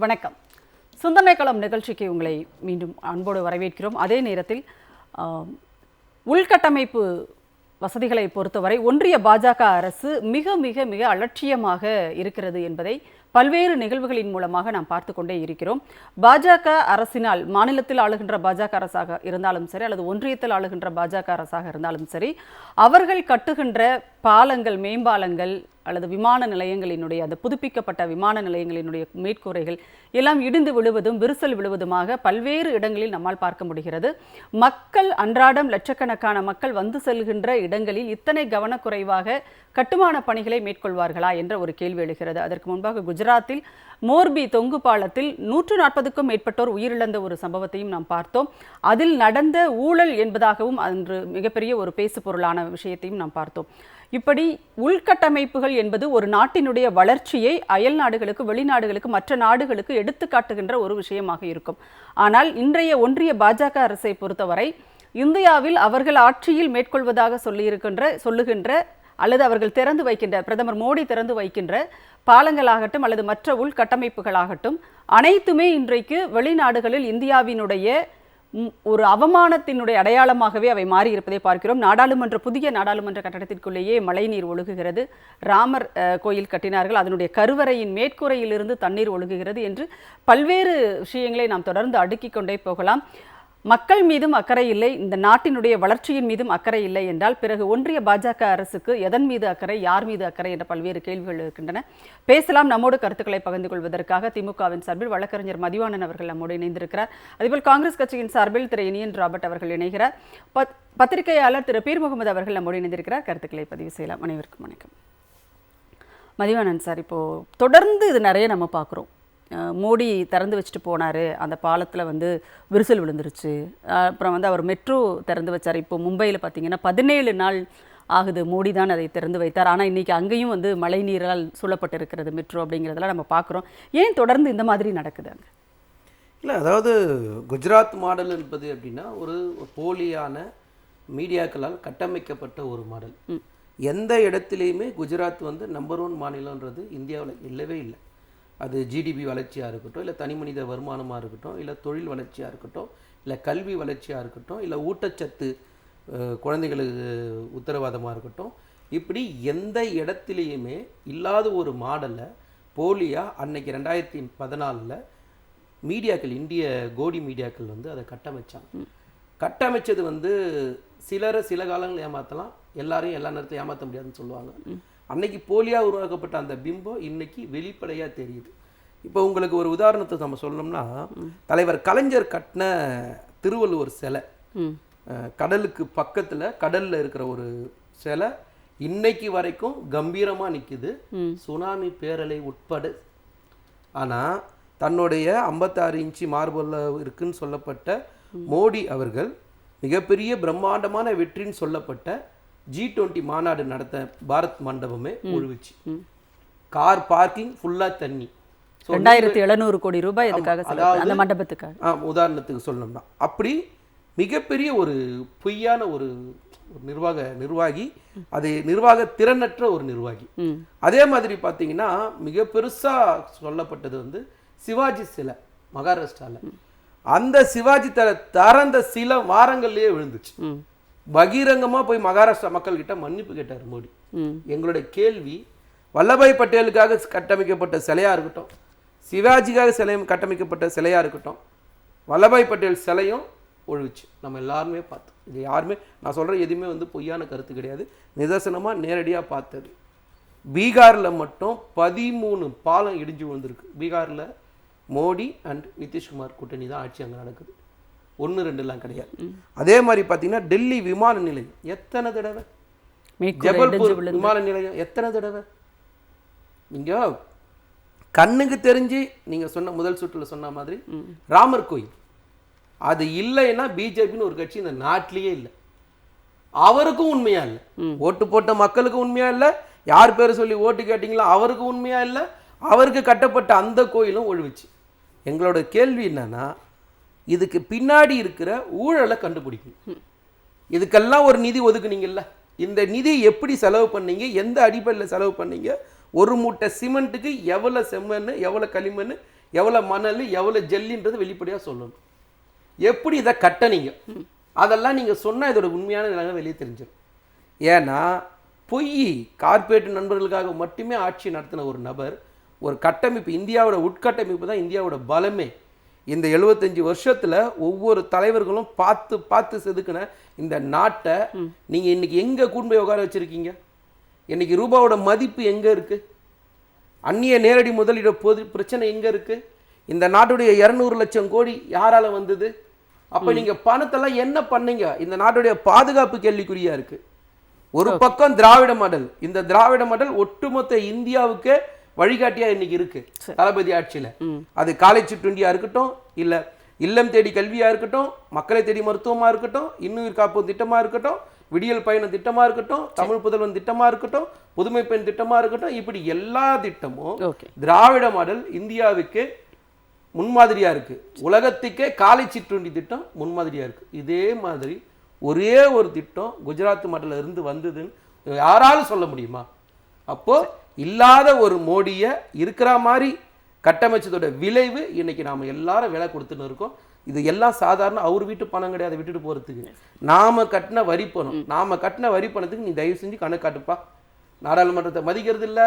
வணக்கம். சிந்தனை களம் நிகழ்ச்சிக்கு உங்களை மீண்டும் அன்போடு வரவேற்கிறோம். அதே நேரத்தில் உள்கட்டமைப்பு வசதிகளை பொறுத்தவரை ஒன்றிய பாஜக அரசு மிக மிக மிக அலட்சியமாக இருக்கிறது என்பதை பல்வேறு நிகழ்வுகளின் மூலமாக நாம் பார்த்து கொண்டே இருக்கிறோம். பாஜக அரசினால் மாநிலத்தில் ஆளுகின்ற பாஜக அரசாக இருந்தாலும் சரி அல்லது ஒன்றியத்தில் ஆளுகின்ற பாஜக அரசாக இருந்தாலும் சரி, அவர்கள் கட்டுகின்ற பாலங்கள், மேம்பாலங்கள் அல்லது விமான நிலையங்களினுடைய அந்த புதுப்பிக்கப்பட்ட விமான நிலையங்களினுடைய மேற்கூரைகள் எல்லாம் இடிந்து விழுவதும் விரிசல் விழுவதுமாக பல்வேறு இடங்களில் நம்மால் பார்க்க முடிகிறது. மக்கள் அன்றாடம் லட்சக்கணக்கான மக்கள் வந்து செல்கின்ற இடங்களில் இத்தனை கவனக்குறைவாக கட்டுமான பணிகளை மேற்கொள்வார்களா என்ற ஒரு கேள்வி எழுகிறது. அதற்கு முன்பாக குஜராத்தில் மோர்பி தொங்கு பாலத்தில் 140க்கும் மேற்பட்டோர் உயிரிழந்த ஒரு சம்பவத்தையும் நாம் பார்த்தோம். அதில் நடந்த ஊழல் என்பதாகவும் அன்று மிகப்பெரிய ஒரு பேசு பொருளான விஷயத்தையும் நாம் பார்த்தோம். இப்படி உள்கட்டமைப்புகள் என்பது ஒரு நாட்டினுடைய வளர்ச்சியை அயல் நாடுகளுக்கு, வெளிநாடுகளுக்கு, மற்ற நாடுகளுக்கு எடுத்து காட்டுகின்ற ஒரு விஷயமாக இருக்கும். ஆனால் இன்றைய ஒன்றிய பாஜக அரசை பொறுத்தவரை இந்தியாவில் அவர்கள் ஆட்சியில் மேற்கொள்வதாக சொல்லுகின்ற அல்லது அவர்கள் திறந்து வைக்கின்ற, பிரதமர் மோடி திறந்து வைக்கின்ற பாலங்களாகட்டும் அல்லது மற்ற உள்கட்டமைப்புகளாகட்டும் அனைத்துமே இன்றைக்கு வெளிநாடுகளில் இந்தியாவினுடைய ஒரு அவமானத்தினுடைய அடையாளமாகவே அவை மாறியிருப்பதை பார்க்கிறோம். புதிய நாடாளுமன்ற கட்டடத்திற்குள்ளேயே மழைநீர் ஒழுகுகிறது. ராமர் கோயில் கட்டினார்கள், அதனுடைய கருவறையின் மேற்கூரையிலிருந்து தண்ணீர் ஒழுகுகிறது என்று பல்வேறு விஷயங்களை நாம் தொடர்ந்து அடுக்கிக் கொண்டே போகலாம். மக்கள் மீதும் அக்கறை இல்லை, இந்த நாட்டினுடைய வளர்ச்சியின் மீதும் அக்கறை இல்லை என்றால் பிறகு ஒன்றிய பாஜக அரசுக்கு எதன் மீது அக்கறை, யார் மீது அக்கறை என்ற பல்வேறு கேள்விகள் இருக்கின்றன. பேசலாம். நம்மோடு கருத்துக்களை பகிர்ந்து கொள்வதற்காக திமுகவின் சார்பில் வழக்கறிஞர் மதிவாணன் அவர்கள் நம்மோடு இணைந்திருக்கிறார். அதேபோல் காங்கிரஸ் கட்சியின் சார்பில் திரு இனியன் ராபர்ட் அவர்கள் இணைகிறார். பத்திரிகையாளர் திரு பீர் முகமது அவர்கள் நம்மோடு இணைந்திருக்கிறார். கருத்துக்களை பதிவு செய்யலாம். அனைவருக்கும் வணக்கம். மதிவாணன் சார், இப்போ தொடர்ந்து இது நிறைய நம்ம பார்க்குறோம். மோடி திறந்து வச்சுட்டு போனார், அந்த பாலத்தில் விரிசல் விழுந்துருச்சு. அப்புறம் அவர் மெட்ரோ திறந்து வச்சார். இப்போ மும்பையில் பார்த்தீங்கன்னா 17 நாள் ஆகுது மோடி தான் அதை திறந்து வைத்தார். ஆனால் இன்றைக்கி அங்கேயும் மழை நீரால் சூழப்பட்டிருக்கிறது மெட்ரோ அப்படிங்கிறதெல்லாம் நம்ம பார்க்குறோம். ஏன் தொடர்ந்து இந்த மாதிரி நடக்குது அங்கே? இல்லை, அதாவது குஜராத் மாடல் என்பது அப்படின்னா ஒரு போலியான மீடியாக்களால் கட்டமைக்கப்பட்ட ஒரு மாடல். எந்த இடத்துலையுமே குஜராத் நம்பர் 1 மாநிலன்றது இந்தியாவில் இல்லவே இல்லை. அது ஜிடிபி வளர்ச்சியாக இருக்கட்டும், இல்லை தனி மனித வருமானமாக இருக்கட்டும், இல்லை தொழில் வளர்ச்சியாக இருக்கட்டும், இல்லை கல்வி வளர்ச்சியாக இருக்கட்டும், இல்லை ஊட்டச்சத்து குழந்தைகளுக்கு உத்தரவாதமாக இருக்கட்டும், இப்படி எந்த இடத்துலையுமே இல்லாத ஒரு மாடலை போலியாக அன்னைக்கு 2014 மீடியாக்கள், இந்திய கோடி மீடியாக்கள் அதை கட்டமைச்சாங்க. கட்டமைச்சது சில காலங்கள் ஏமாற்றலாம், எல்லாரையும் எல்லா நேரத்தையும் ஏமாற்ற முடியாதுன்னு சொல்லுவாங்க. அன்னைக்கு போலியாக உருவாக்கப்பட்ட அந்த பிம்பம் இன்னைக்கு வெளிப்படையாக தெரியுது. இப்போ உங்களுக்கு ஒரு உதாரணத்தை நம்ம சொல்லணும்னா, தலைவர் கலைஞர் கட்டின திருவள்ளுவர் சிலை, கடலுக்கு பக்கத்தில் கடலில் இருக்கிற ஒரு சிலை இன்னைக்கு வரைக்கும் கம்பீரமாக நிற்குது, சுனாமி பேரலை உட்பட. ஆனால் தன்னுடைய 56 இன்ச்சு மார்பலில் இருக்குன்னு சொல்லப்பட்ட மோடி அவர்கள் மிகப்பெரிய பிரம்மாண்டமான வெற்றின்னு சொல்லப்பட்ட G20 மாநாடு நடத்த பாரத் மண்டபமே ஒழுகுச்சு. கார் பார்க்கிங் ஃபுல்லாக தண்ணி. 2700 கோடி ரூபாய் அந்த மண்டபத்துக்காக உதாரணத்துக்கு சொல்லணும்னா, அப்படி மிகப்பெரிய ஒரு பொய்யான ஒரு நிர்வாகி, அது நிர்வாக திறனற்ற ஒரு நிர்வாகி. அதே மாதிரி பார்த்தீங்கன்னா மிக பெருசாக சொல்லப்பட்டது சிவாஜி சிலை மகாராஷ்டிராவில். அந்த சிவாஜி திறந்த சில வாரங்கள்லேயே விழுந்துச்சு. பகிரங்கமாக போய் மகாராஷ்டிரா மக்கள் கிட்ட மன்னிப்பு கேட்டார் மோடி. எங்களுடைய கேள்வி, வல்லபாய் பட்டேலுக்காக கட்டமைக்கப்பட்ட சிலையாக இருக்கட்டும், சிவாஜிக்காக கட்டமைக்கப்பட்ட சிலையாக இருக்கட்டும், வல்லபாய் பட்டேல் சிலையும் ஒழுகுச்சு. நம்ம எல்லாருமே பார்த்தோம். இது யாருமே, நான் சொல்கிற எதுவுமே பொய்யான கருத்து கிடையாது, நிதர்சனமாக நேரடியாக பார்த்தது. பீகாரில் மட்டும் 13 பாலம் இடிஞ்சு விழுந்திருக்கு. பீகாரில் மோடி அண்ட் நிதிஷ்குமார் கூட்டணி தான் ஆட்சி அங்கே நடக்குது, 1-2 கிடையாது. அதே மாதிரி பார்த்தீங்கன்னா டெல்லி விமான நிலையம் எத்தனை தடவை, ஜபல்பூர் விமான நிலையம் எத்தனை தடவை, நீங்கள் கண்ணுக்கு தெரிஞ்சு நீங்கள் சொன்ன முதல் சுற்றில் சொன்ன மாதிரி ராமர் கோயில், அது இல்லைன்னா பிஜேபின்னு ஒரு கட்சி இந்த நாட்டிலேயே இல்லை. அவருக்கும் உண்மையா இல்லை, ஓட்டு போட்ட மக்களுக்கு உண்மையா இல்லை, யார் பேர் சொல்லி ஓட்டு கேட்டீங்களா அவருக்கு உண்மையா இல்லை, அவருக்கு கட்டப்பட்ட அந்த கோயிலும் ஒழுகுச்சு. எங்களோட கேள்வி என்னன்னா, இதுக்கு பின்னாடி இருக்கிற ஊழலை கண்டுபிடிக்கணும். இதுக்கெல்லாம் ஒரு நிதி ஒதுக்குனீங்கல்ல, இந்த நிதி எப்படி செலவு பண்ணீங்க, எந்த அடிப்படையில் செலவு பண்ணீங்க, ஒரு மூட்டை சிமெண்ட்டுக்கு எவ்வளோ செம்மண், எவ்வளோ களிமண், எவ்வளோ மணல் எவ்வளோ ஜல்லின்றது வெளிப்படையாக சொல்லணும். எப்படி இதை கட்டனீங்க அதெல்லாம் நீங்கள் சொன்னால் இதோட உண்மையான நிலைமை வெளியே தெரிஞ்சிடும். ஏன்னா பொய் கார்ப்பரேட் நண்பர்களுக்காக மட்டுமே ஆட்சி நடத்தின ஒரு நபர் ஒரு கட்டமைப்பு, இந்தியாவோட உட்கட்டமைப்பு தான் இந்தியாவோட பலமே. இந்த 75 வருஷத்தில் ஒவ்வொரு தலைவர்களும் பார்த்து பார்த்து செதுக்கின இந்த நாட்டை நீங்கள் இன்னைக்கு எங்கே கூண்டு போய் உட்கார வச்சுருக்கீங்க? இன்னைக்கு ரூபாவோட மதிப்பு எங்கே இருக்குது? அந்நிய நேரடி முதலீடு பிரச்சனை எங்கே இருக்குது? இந்த நாட்டுடைய 200 லட்சம் கோடி யாரால வந்தது? அப்போ நீங்கள் பணத்தெல்லாம் என்ன பண்ணீங்க? இந்த நாட்டுடைய பாதுகாப்பு கேள்விக்குறியாக இருக்குது. ஒரு பக்கம் திராவிட மாடல், இந்த திராவிட மாடல் ஒட்டுமொத்த இந்தியாவுக்கு வழிகாட்டியா இன்னைக்கு இருக்கு தளபதி ஆட்சியில. அது காலேஜ் டுவெண்டியா இருக்கட்டும், இல்ல இல்லம் தேடி கல்வியா இருக்கட்டும், மக்களை தேடி மருத்துவமா இருக்கட்டும், இன்னுயிர் காப்போம் திட்டமா இருக்கட்டும், விடியல் பயணம் திட்டமா இருக்கட்டும், தமிழ் புதல்வன் திட்டமா இருக்கட்டும், புதுமை பெண் திட்டமா இருக்கட்டும், இப்படி எல்லா திட்டமும் திராவிட மாடல் இந்தியாவுக்கு முன்மாதிரியா இருக்கு. உலகத்துக்கே காலேஜ் டுவெண்டி திட்டம் முன்மாதிரியா இருக்கு. இதே மாதிரி ஒரே ஒரு திட்டம் குஜராத் மாடல்ல இருந்து வந்ததுன்னு யாராலும் சொல்ல முடியுமா? அப்போ இல்லாத ஒரு மோடியை இருக்கிற மாதிரி கட்டமைச்சதோட விளைவு இன்னைக்கு நாம எல்லாரும் விலை கொடுத்துன்னு இருக்கோம். இது எல்லாம் சாதாரண அவர் வீட்டு பணம் கிடையாது விட்டுட்டு போறதுக்கு. நாம கட்டின வரி பணம், நாம கட்டின வரி பணத்துக்கு நீ தயவு செஞ்சு கணக்கு காட்டுப்பா. நாடாளுமன்றத்தை மதிக்கிறது இல்ல,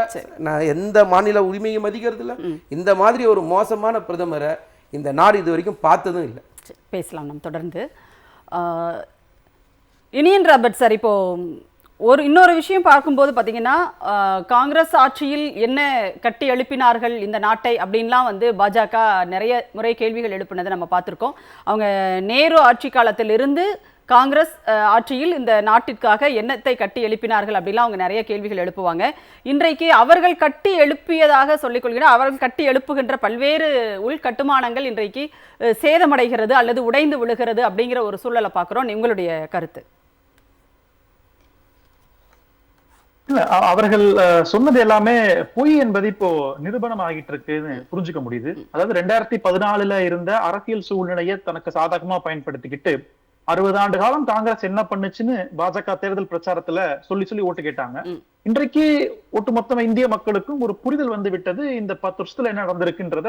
நான் எந்த மாநில உரிமையும் மதிக்கிறது இல்ல. இந்த மாதிரி ஒரு மோசமான பிரதமரை இந்த நாடு இது வரைக்கும் பார்த்ததும் இல்லை. பேசலாம் நம்ம தொடர்ந்து. இனியன் ராபர்ட் சார், இப்போ இன்னொரு விஷயம் பார்க்கும்போது பார்த்தீங்கன்னா, காங்கிரஸ் ஆட்சியில் என்ன கட்டி எழுப்பினார்கள் இந்த நாட்டை அப்படின்லாம் பாஜக நிறைய முறை கேள்விகள் எழுப்பினதை நம்ம பார்த்துருக்கோம். அவங்க நேரு ஆட்சி காலத்திலிருந்து காங்கிரஸ் ஆட்சியில் இந்த நாட்டிற்காக என்னத்தை கட்டி எழுப்பினார்கள் அப்படிலாம் அவங்க நிறைய கேள்விகள் எழுப்புவாங்க. இன்றைக்கு அவர்கள் கட்டி எழுப்பியதாக சொல்லிக்கொள்கிறார். அவர்கள் கட்டி எழுப்புகின்ற பல்வேறு உள்கட்டுமானங்கள் இன்றைக்கு சேதமடைகிறது அல்லது உடைந்து விழுகிறது அப்படிங்கிற ஒரு சூழலை பார்க்குறோம். உங்களுடைய கருத்து? இல்ல, அவர்கள் சொன்னது எல்லாமே பொய் என்பது இப்போ நிரூபணம் ஆகிட்டு இருக்குன்னு புரிஞ்சுக்க முடியுது. அதாவது 2014 இருந்த அரசியல் சூழ்நிலையை தனக்கு சாதகமா பயன்படுத்திக்கிட்டு 60 ஆண்டு காலம் காங்கிரஸ் என்ன பண்ணுச்சுன்னு பாஜக தேர்தல் பிரச்சாரத்துல சொல்லி ஓட்டு கேட்டாங்க. இன்றைக்கு ஒட்டுமொத்த இந்திய மக்களுக்கும் ஒரு புரிதல் வந்து விட்டது, இந்த 10 வருஷத்துல என்ன நடந்திருக்குன்றத.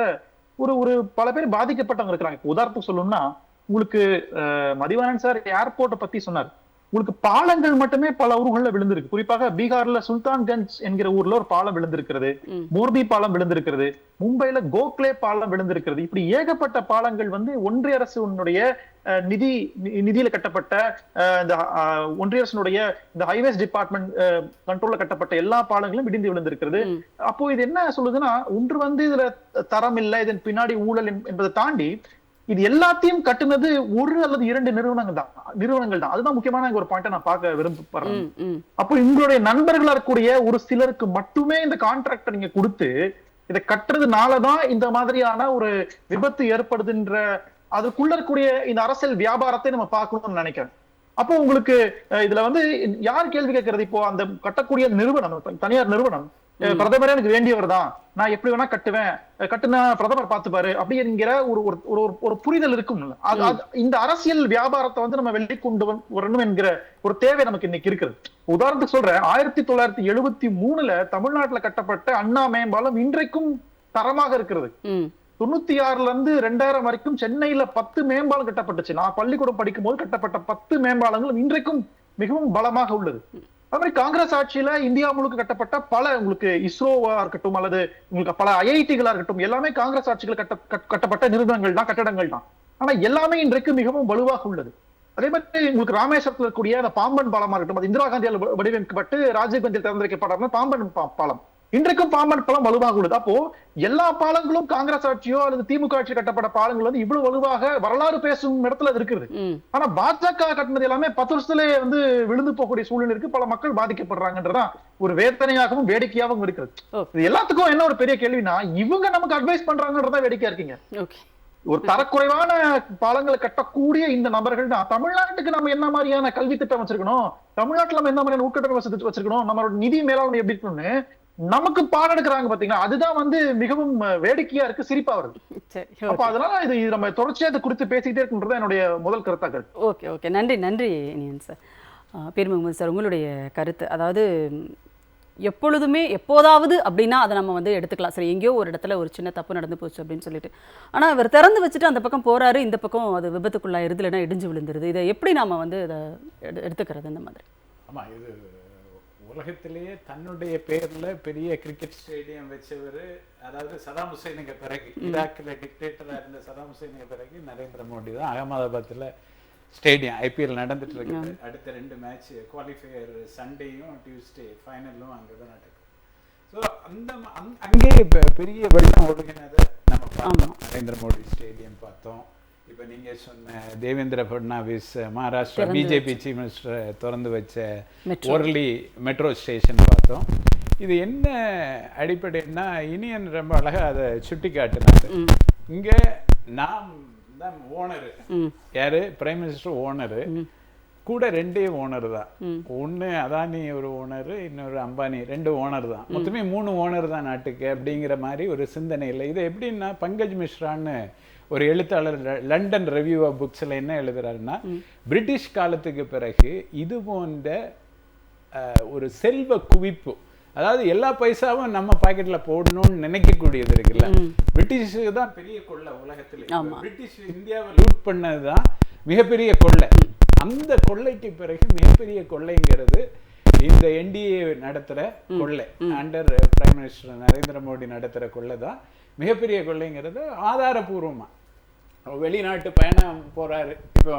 ஒரு பல பேர் பாதிக்கப்பட்டவங்க இருக்கிறாங்க. உதாரணத்துக்கு சொல்லணும்னா, உங்களுக்கு மதிவாணன் சார் ஏர்போர்ட்டை பத்தி சொன்னார். உங்களுக்கு பாலங்கள் மட்டுமே பல ஊர்கள்ல விழுந்திருக்கு. குறிப்பாக பீகார்ல சுல்தான்கஞ்ச் என்கிற ஊர்ல ஒரு பாலம் விழுந்திருக்கிறது, மோர்பி பாலம் விழுந்திருக்கிறது, மும்பைல கோக்லே பாலம் விழுந்திருக்கிறது. இப்படி ஏகப்பட்ட பாலங்கள் ஒன்றிய அரசுடைய நிதியில கட்டப்பட்ட இந்த ஒன்றிய அரசுடைய இந்த ஹைவேஸ் டிபார்ட்மெண்ட் கண்ட்ரோல்ல கட்டப்பட்ட எல்லா பாலங்களும் இடிந்து விழுந்திருக்கிறது. அப்போ இது என்ன சொல்லுதுன்னா, ஒன்று இதுல தரம் இல்லை, இதன் பின்னாடி ஊழல் என்பதை தாண்டி இது எல்லாத்தையும் கட்டுனது ஒரு அல்லது 2 நிறுவனங்கள் தான். அதுதான் முக்கியமான ஒரு பாயிண்ட நான் பார்க்க விரும்பப்படுறேன். அப்போ உங்களுடைய நண்பர்களா இருக்கக்கூடிய ஒரு சிலருக்கு மட்டுமே இந்த கான்ட்ராக்டை நீங்க கொடுத்து இதை கட்டுறதுனாலதான் இந்த மாதிரியான ஒரு விபத்து ஏற்படுதுன்ற அதுக்குள்ள இருக்கக்கூடிய இந்த அரசியல் வியாபாரத்தை நம்ம பார்க்கணும்னு நினைக்கிறேன். அப்போ உங்களுக்கு இதுல யார் கேள்வி கேட்கறது? இப்போ அந்த கட்டக்கூடிய நிறுவனம், தனியார் நிறுவனம், பிரதமரே எனக்கு வேண்டியவர் தான், நான் எப்படி வேணா கட்டுவேன், கட்டுனா பிரதமர் பார்த்துப்பாரு அப்படிங்கிற ஒரு புரிதல் இருக்கும். இந்த அரசியல் வியாபாரத்தை நம்ம வெளிக்கொண்டு வரணும் என்கிற ஒரு தேவை நமக்கு இன்னைக்கு இருக்குது. உதாரணத்துக்கு சொல்றேன், 1973 தமிழ்நாட்டுல கட்டப்பட்ட அண்ணா மேம்பாலம் இன்றைக்கும் தரமாக இருக்கிறது. 96 இருந்து 2000 வரைக்கும் சென்னையில 10 மேம்பாலம் கட்டப்பட்டுச்சு. நான் பள்ளிக்கூடம் படிக்கும் போது கட்டப்பட்ட 10 மேம்பாலங்கள் இன்றைக்கும் மிகவும் பலமாக உள்ளது. அது மாதிரி காங்கிரஸ் ஆட்சியில இந்தியா முழுக்க கட்டப்பட்ட பல, உங்களுக்கு இஸ்ரோவா இருக்கட்டும் அல்லது உங்களுக்கு பல ஐஐடிகளா இருக்கட்டும், எல்லாமே காங்கிரஸ் ஆட்சிகள் கட்டப்பட்ட நிறுவனங்கள் தான், கட்டடங்கள் தான். ஆனா எல்லாமே இன்றைக்கு மிகவும் வலுவாக உள்ளது. அதே மாதிரி உங்களுக்கு ராமேஸ்வரத்தில் இருக்கக்கூடிய அந்த பாம்பன் பாலமா இருக்கட்டும், அது இந்திரா காந்தியால் வடிவமைக்கப்பட்டு ராஜீவ் காந்தியில் தேர்ந்தெடுக்கப்பட்ட பாம்பன் பாலம், இன்றைக்கும் பாம்பன் பாலம் வலுவாக உள்ளது. அப்போ எல்லா பாலங்களும் காங்கிரஸ் ஆட்சியோ அல்லது திமுக ஆட்சி கட்டப்பட்ட பாலங்கள் இவ்வளவு வலுவாக வரலாறு பேசும் இடத்துல இருக்குது. ஆனா பாஜக கட்டினது எல்லாமே 10 வருஷத்துல விழுந்து போகக்கூடிய சூழ்நிலை இருக்கு. பல மக்கள் பாதிக்கப்படுறாங்கன்றதான் ஒரு வேதனையாகவும் வேடிக்கையாகவும் இருக்கிறது. இது எல்லாத்துக்கும் என்ன ஒரு பெரிய கேள்வினா, இவங்க நமக்கு அட்வைஸ் பண்றாங்கன்றதான் வேடிக்கையா இருக்கீங்க. ஒரு தரக்குறைவான பாலங்களை கட்டக்கூடிய இந்த நபர்கள் தான் தமிழ்நாட்டுக்கு நம்ம என்ன மாதிரியான கல்வி திட்டம் வச்சிருக்கணும், தமிழ்நாட்டுல நம்ம என்ன மாதிரியான உட்கட்டமைப்பு வச்சிருக்கணும், நம்மளோட நிதி மேலாண்மை எப்படி இருக்கணும்னு நமக்கு பாடம் எடுக்கிறாங்க பாத்தீங்களா. அதுதான் மிகவும் வேடிக்கையா இருக்கு, சிரிப்பா வருது. அப்ப அதனால இது நம்ம தொடர்ச்சியா இது குறித்து பேசிக்கிட்டே இருக்குன்றது என்னுடைய முதல் கருத்தாக்கள். ஓகே, நன்றி இனியன் சார். பீர் முகமது சார், உங்களுடைய கருத்து. அதாவது எப்பொழுதுமே எப்போதாவது அப்படின்னா அதை நம்ம வந்து எடுத்துக்கலாம். சரி, எங்கேயோ ஒரு இடத்துல ஒரு சின்ன தப்பு நடந்து போச்சு அப்படின்னு சொல்லிட்டு. ஆனா அவர் திறந்து வச்சுட்டு அந்த பக்கம் போறாரு, இந்த பக்கம் அது விபத்துக்குள்ளாயிருது, இல்லைன்னா இடிஞ்சு விழுந்துருது. இதை எப்படி நாம வந்து இதை எடுத்துக்கிறது இந்த மாதிரி? ஆமா, இது உலகத்திலேயே தன்னுடைய பேர்ல பெரிய கிரிக்கெட் ஸ்டேடியம் வச்சவர், அதாவது சதாம் ஹுசைனுக்கு பிறகு, ஈராக்கில் டிக்டேட்டரா இருந்த சதாம் ஹுசைனுக்கு பிறகு நரேந்திர மோடி தான் அகமதாபாத்தில் ஸ்டேடியம் ஐபிஎல் நடந்துட்டு இருக்குது. அடுத்த 2 மேட்ச் குவாலிஃபயர் சண்டேயும் டியூஸ்டே ஃபைனலும் அங்கே தான் நடக்கும். ஸோ அங்கே பெரிய வெள்ளம் ஒழுங்கினதை நம்ம பார்த்தோம். நரேந்திர மோடி ஸ்டேடியம் பார்த்தோம். இப்போ நீங்க சொன்ன Devendra Fadnavis Maharashtra BJP chief minister திறந்து வச்ச ஒர்லி மெட்ரோ ஸ்டேஷன் பார்த்தோம். இது என்ன அடிப்படைன்னா, இனியன் ரொம்ப அழகா அதை சுட்டி காட்டினாரு. இங்க நாம் தான் ஓனரு, யாரு பிரைம் மினிஸ்டர் ஓனரு, கூட 2 ஓனர் தான். ஒன்று அதானி ஒரு ஓனரு, இன்னொரு அம்பானி, 2 ஓனர் தான். மொத்தமே 3 ஓனர் தான் நாட்டுக்கு அப்படிங்கிற மாதிரி ஒரு சிந்தனை இல்லை. இது எப்படின்னா, பங்கஜ் மிஸ்ரான்னு ஒரு எழுத்தாளர் லண்டன் ரிவ்யூ ஆஃப் புக்ஸில் என்ன எழுதுறாருன்னா, பிரிட்டிஷ் காலத்துக்கு பிறகு இது போன்ற ஒரு செல்வ குவிப்பு, அதாவது எல்லா பைசாவும் நம்ம பாக்கெட்ல போடணும்னு நினைக்கக்கூடியது இருக்குல்ல, பிரிட்டிஷுக்கு தான் பெரிய கொள்ளை உலகத்துல. பிரிட்டிஷ் இந்தியாவை லூட் பண்ணதுதான் மிகப்பெரிய கொள்ளை. அந்த கொள்ளைக்கு பிறகு மிகப்பெரிய கொள்ளைங்கிறது இந்த என்டிஏ நடத்துற கொள்ளை, under prime minister Narendra Modi நடத்துற கொள்ளை தான் மிகப்பெரிய கொள்ளைங்கிறது ஆதாரபூர்வமா. வெளிநாட்டு பயணம் போறாரு, இப்போ